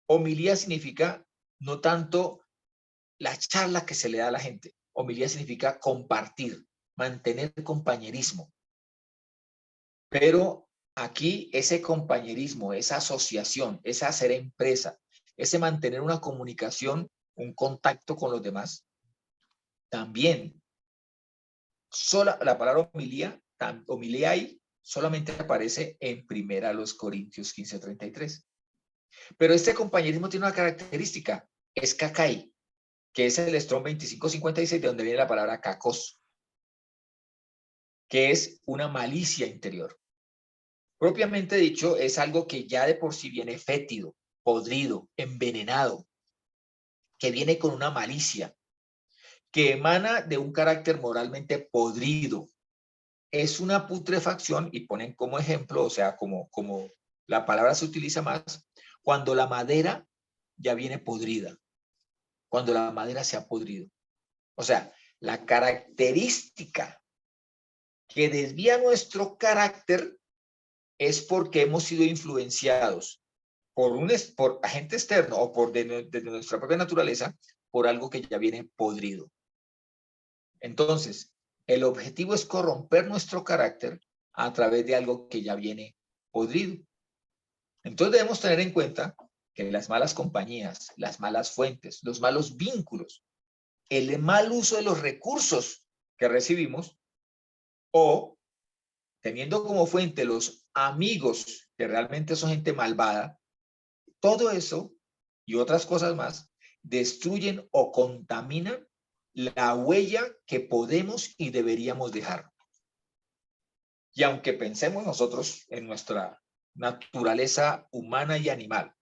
Homilía significa no tanto la charla que se le da a la gente. Homilía significa compartir, mantener compañerismo. Pero aquí ese compañerismo, esa asociación, ese hacer empresa, ese mantener una comunicación, un contacto con los demás, también la palabra homiliai solamente aparece en 1 Corintios 15:33. Pero este compañerismo tiene una característica, es kakai, que es el Strong 2556, de donde viene la palabra kakos, que es una malicia interior. Propiamente dicho, es algo que ya de por sí viene fétido, podrido, envenenado, que viene con una malicia, que emana de un carácter moralmente podrido. Es una putrefacción, y ponen como ejemplo, o sea, como la palabra se utiliza más, cuando la madera ya viene podrida, cuando la madera se ha podrido. O sea, la característica que desvía nuestro carácter es porque hemos sido influenciados por agente externo o por de nuestra propia naturaleza, por algo que ya viene podrido. Entonces, el objetivo es corromper nuestro carácter a través de algo que ya viene podrido. Entonces debemos tener en cuenta que las malas compañías, las malas fuentes, los malos vínculos, el mal uso de los recursos que recibimos, o teniendo como fuente los amigos que realmente son gente malvada, todo eso y otras cosas más destruyen o contaminan la huella que podemos y deberíamos dejar. Y aunque pensemos nosotros en nuestra naturaleza humana y animal,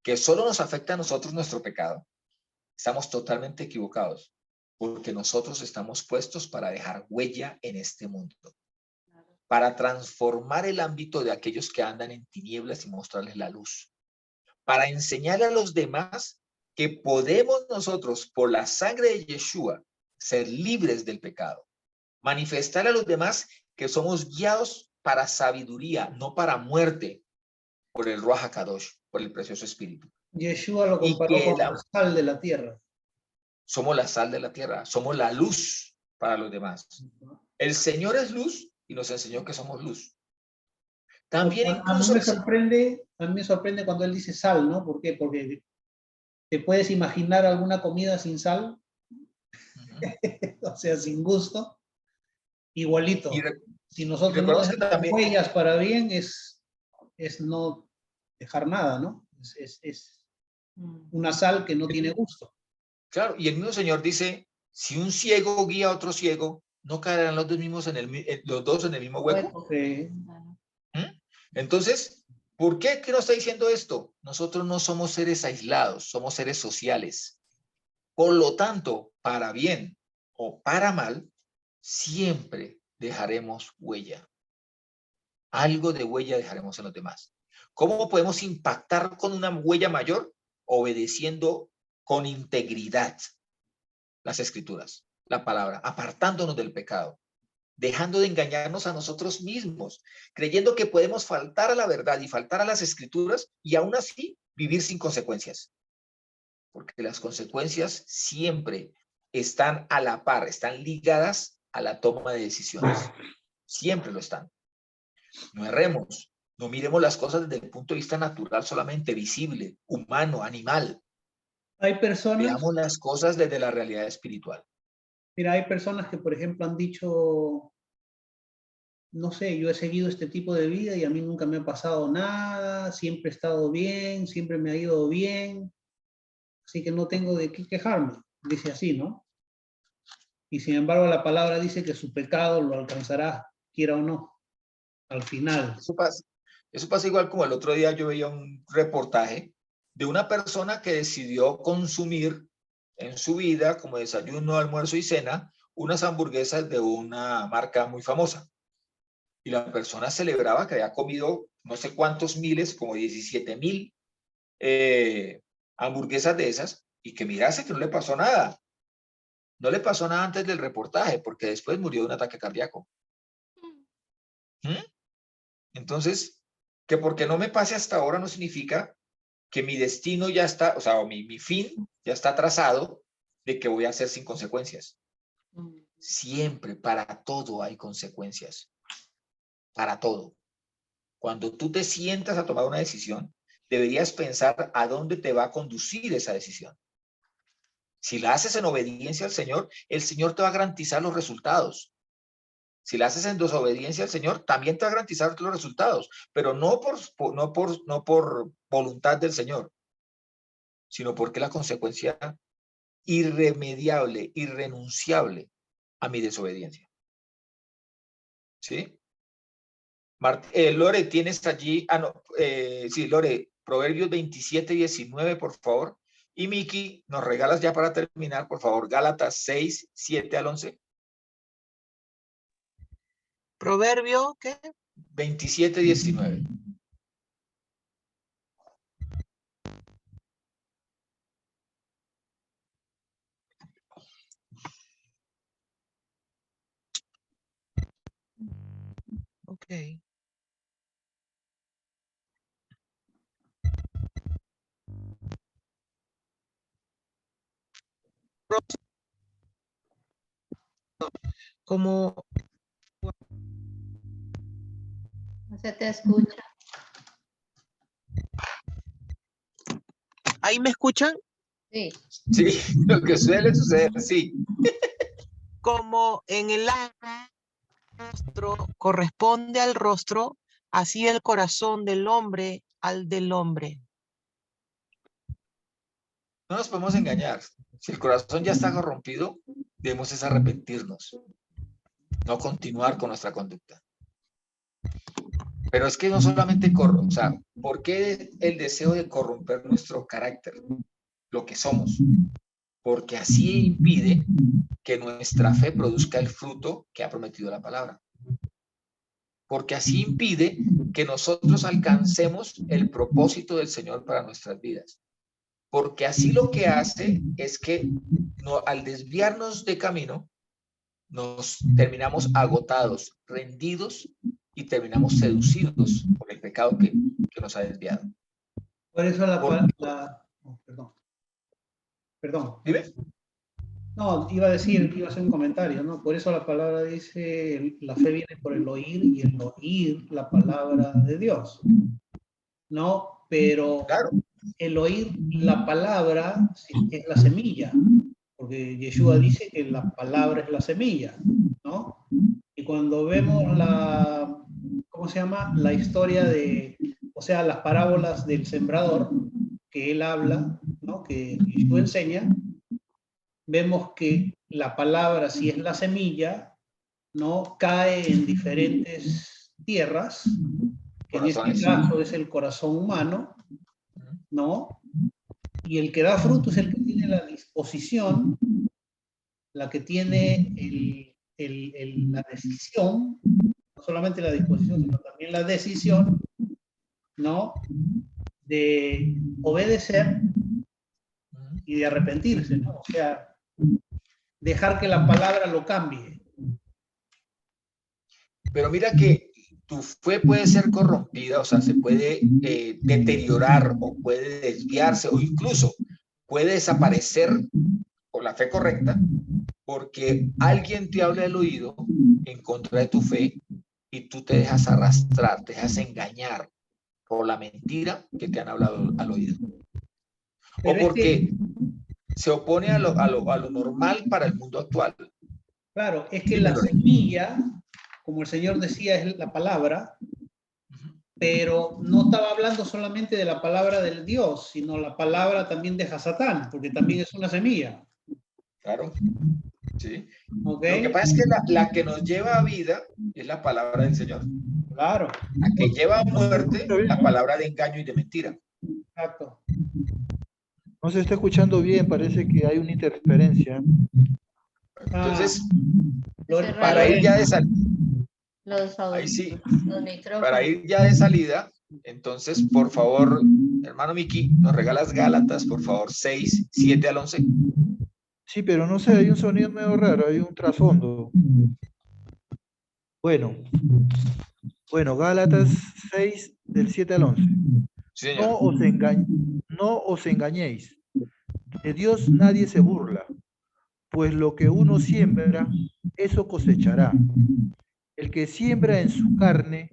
que solo nos afecta a nosotros nuestro pecado, estamos totalmente equivocados, porque nosotros estamos puestos para dejar huella en este mundo, para transformar el ámbito de aquellos que andan en tinieblas y mostrarles la luz, para enseñarle a los demás que podemos nosotros, por la sangre de Yeshua, ser libres del pecado. Manifestar a los demás que somos guiados para sabiduría, no para muerte, por el Ruach HaKadosh, por el precioso Espíritu. Yeshua lo Y comparó que con la sal de la tierra. somos la sal de la tierra, somos la luz para los demás. El Señor es luz y nos enseñó que somos luz. También A mí incluso me sorprende cuando él dice sal, ¿no? ¿Por qué? Porque ¿te puedes imaginar alguna comida sin sal? O sea, sin gusto. Igualito. Si nosotros no recordemos que dejamos también, huellas para bien, es no dejar nada, ¿no? Es una sal que no tiene gusto. claro, y el mismo Señor dice, si un ciego guía a otro ciego, ¿no caerán los dos mismos los dos en el mismo hueco? Sí. Entonces, ¿por qué? ¿Qué nos está diciendo esto? Nosotros no somos seres aislados, somos seres sociales. Por lo tanto, para bien o para mal, siempre dejaremos huella. Algo de huella dejaremos en los demás. ¿Cómo podemos impactar con una huella mayor? Obedeciendo con integridad las escrituras, la palabra, apartándonos del pecado, dejando de engañarnos a nosotros mismos, creyendo que podemos faltar a la verdad y faltar a las escrituras y aún así vivir sin consecuencias. Porque las consecuencias siempre están a la par, están ligadas a la toma de decisiones. Siempre lo están. No erremos, no miremos las cosas desde el punto de vista natural solamente, visible, humano, animal. Hay personas, Veamos las cosas desde la realidad espiritual. mira, hay personas que, por ejemplo, han dicho, no sé, yo he seguido este tipo de vida y a mí nunca me ha pasado nada, siempre he estado bien, siempre me ha ido bien, así que no tengo de qué quejarme, dice así, ¿no? Y sin embargo la palabra dice que su pecado lo alcanzará, quiera o no, al final. Eso pasa igual como el otro día yo veía un reportaje de una persona que decidió consumir en su vida como desayuno, almuerzo y cena unas hamburguesas de una marca muy famosa. Y la persona celebraba que había comido no sé cuántos miles, como 17,000 hamburguesas de esas, y que mirase que no le pasó nada. No le pasó nada antes del reportaje, porque después murió de un ataque cardíaco. Entonces, que porque no me pase hasta ahora no significa que mi destino ya está, o sea, mi fin ya está trazado de que voy a hacer sin consecuencias. Siempre, para todo hay consecuencias. Para todo. Cuando tú te sientas a tomar una decisión, deberías pensar a dónde te va a conducir esa decisión. Si la haces en obediencia al Señor, el Señor te va a garantizar los resultados. Si la haces en desobediencia al Señor, también te va a garantizar los resultados, pero no por voluntad del Señor, sino porque la consecuencia irremediable, irrenunciable a mi desobediencia. ¿Sí? Lore, ¿tienes allí? Sí, Lore, Proverbios 27:19, por favor. Y Miki, nos regalas ya para terminar, por favor, Gálatas 6:7-11. Proverbio, ¿qué? 27:19. Ok. Como No se te escucha. ¿ahí me escuchan? Sí. Sí, lo que suele suceder, sí. Como en el rostro corresponde al rostro, así el corazón del hombre al del hombre. No nos podemos engañar. Si el corazón ya está corrompido, debemos es arrepentirnos, no continuar con nuestra conducta. Pero es que no solamente o sea, ¿por qué el deseo de corromper nuestro carácter, lo que somos? Porque así impide que nuestra fe produzca el fruto que ha prometido la palabra. porque así impide que nosotros alcancemos el propósito del Señor para nuestras vidas. Porque así lo que hace es que al desviarnos de camino, nos terminamos agotados, rendidos y terminamos seducidos por el pecado que nos ha desviado. Por eso perdón. ¿Dime? No, iba a hacer un comentario, ¿no? Por eso la palabra dice, la fe viene por el oír y el oír la palabra de Dios, ¿no? Pero Claro. el oír la palabra es la semilla, porque Yeshua dice que la palabra es la semilla, ¿no? Y cuando vemos ¿cómo se llama? La historia o sea, las parábolas del sembrador, que él habla, ¿no? Que Yeshua enseña, vemos que la palabra, si es la semilla, ¿no? Cae en diferentes tierras, que en este caso es el corazón humano, ¿no? Y el que da fruto es el que tiene la disposición, la que tiene la decisión, no solamente la disposición, sino también la decisión, ¿no? De obedecer y de arrepentirse, ¿no? O sea, dejar que la palabra lo cambie. Pero mira que tu fe puede ser corrompida, o sea, se puede deteriorar o puede desviarse o incluso puede desaparecer por la fe correcta porque alguien te habla al oído en contra de tu fe y tú te dejas arrastrar, te dejas engañar por la mentira que te han hablado al oído. O porque se opone a lo normal para el mundo actual. Claro, es que la semilla, como el Señor decía, es la palabra, pero no estaba hablando solamente de la palabra del Dios, sino la palabra también de Hasatán, porque también es una semilla. Claro, sí. ¿Okay? Lo que pasa es que la que nos lleva a vida es la palabra del Señor. Claro. La que lleva a muerte, la palabra de engaño y de mentira. Exacto. No se está escuchando bien, parece que hay una interferencia. Entonces, para para ir ya de salida, ahí sí, para ir ya de salida, entonces, por favor, hermano Miki, nos regalas Gálatas, por favor, 6, 7 al 11. Sí, pero no sé, hay un sonido medio raro, hay un trasfondo. Bueno, Gálatas 6, del 7 al 11. Sí, señor. No os engañéis. De Dios nadie se burla, pues lo que uno siembra, eso cosechará. El que siembra en su carne,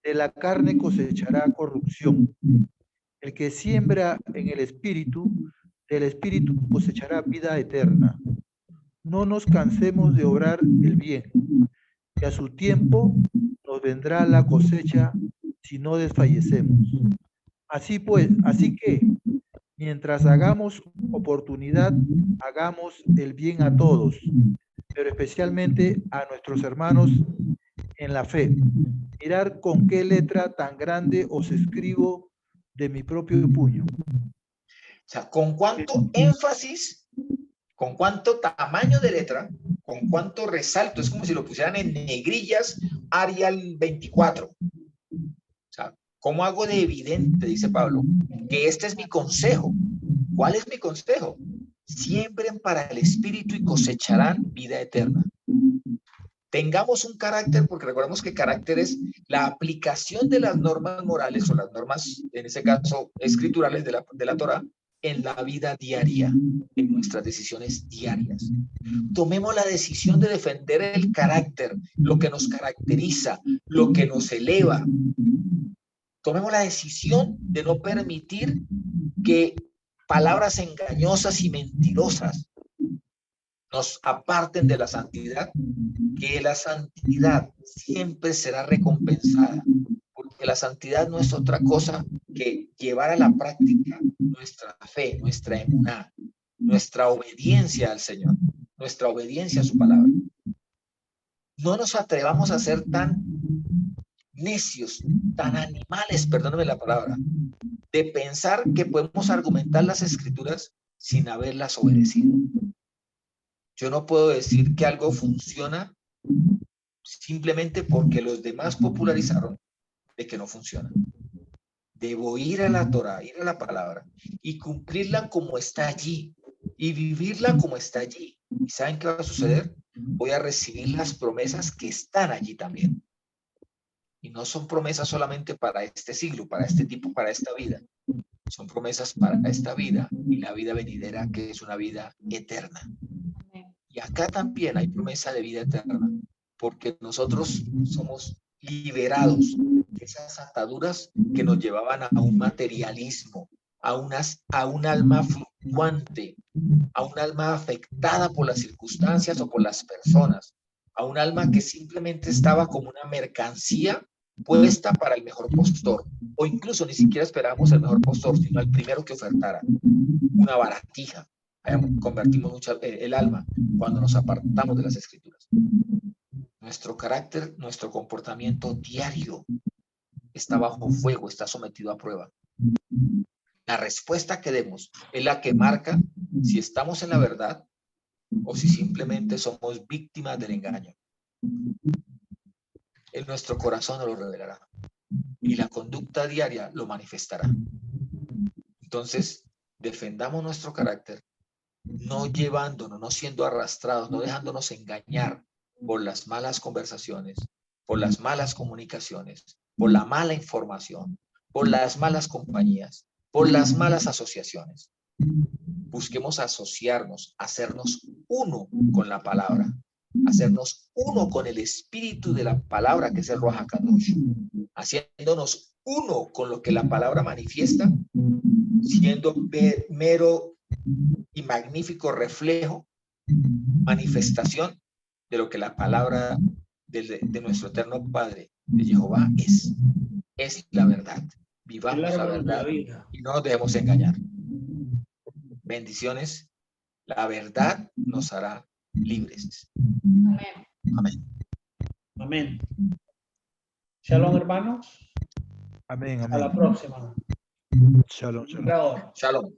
de la carne cosechará corrupción. El que siembra en el Espíritu, del Espíritu cosechará vida eterna. No nos cansemos de obrar el bien, que a su tiempo nos vendrá la cosecha si no desfallecemos. Así que, mientras hagamos oportunidad, hagamos el bien a todos, pero especialmente a nuestros hermanos en la fe. Mirad con qué letra tan grande os escribo de mi propio puño. O sea, con cuánto énfasis, con cuánto tamaño de letra, con cuánto resalto, es como si lo pusieran en negrillas Arial 24. O sea, ¿cómo hago de evidente, dice Pablo, que este es mi consejo? ¿Cuál es mi consejo? Siembren para el Espíritu y cosecharán vida eterna. Tengamos un carácter, porque recordemos que carácter es la aplicación de las normas morales o las normas, en ese caso, escriturales de la Torá, en la vida diaria, en nuestras decisiones diarias. Tomemos la decisión de defender el carácter, lo que nos caracteriza, lo que nos eleva. Tomemos la decisión de no permitir que palabras engañosas y mentirosas nos aparten de la santidad, que la santidad siempre será recompensada, porque la santidad no es otra cosa que llevar a la práctica nuestra fe, nuestra emuná, nuestra obediencia al Señor, nuestra obediencia a su palabra. No nos atrevamos a ser tan necios, tan animales, perdónenme la palabra, de pensar que podemos argumentar las escrituras sin haberlas obedecido. Yo no puedo decir que algo funciona simplemente porque los demás popularizaron de que no funciona. Debo ir a la Torá, ir a la palabra y cumplirla como está allí y vivirla como está allí. ¿Y saben qué va a suceder? Voy a recibir las promesas que están allí también. Y no son promesas solamente para este siglo, para este tipo, para esta vida. Son promesas para esta vida y la vida venidera, que es una vida eterna. Y acá también hay promesa de vida eterna, porque nosotros somos liberados de esas ataduras que nos llevaban a un materialismo, a un alma fluctuante, a un alma afectada por las circunstancias o por las personas, a un alma que simplemente estaba como una mercancía puesta para el mejor postor, o incluso ni siquiera esperábamos el mejor postor, sino el primero que ofertara, una baratija. Convertimos mucho el alma cuando nos apartamos de las escrituras. Nuestro carácter, nuestro comportamiento diario está bajo fuego, está sometido a prueba. La respuesta que demos es la que marca si estamos en la verdad o si simplemente somos víctimas del engaño. En nuestro corazón nos lo revelará y la conducta diaria lo manifestará. Entonces, defendamos nuestro carácter, no llevándonos, no siendo arrastrados, no dejándonos engañar por las malas conversaciones, por las malas comunicaciones, por la mala información, por las malas compañías, por las malas asociaciones. Busquemos asociarnos, hacernos uno con la palabra, hacernos uno con el espíritu de la palabra, que es el Ruach HaKadosh, haciéndonos uno con lo que la palabra manifiesta, siendo mero y magnífico reflejo, manifestación de lo que la palabra de nuestro eterno Padre, de Jehová, es la verdad. Vivamos la verdad y no nos dejemos engañar. Bendiciones. La verdad nos hará libres. Amén. Amén. Amén. Shalom, hermanos. Amén, A la amén. próxima. Shalom, shalom. Ahora. Shalom.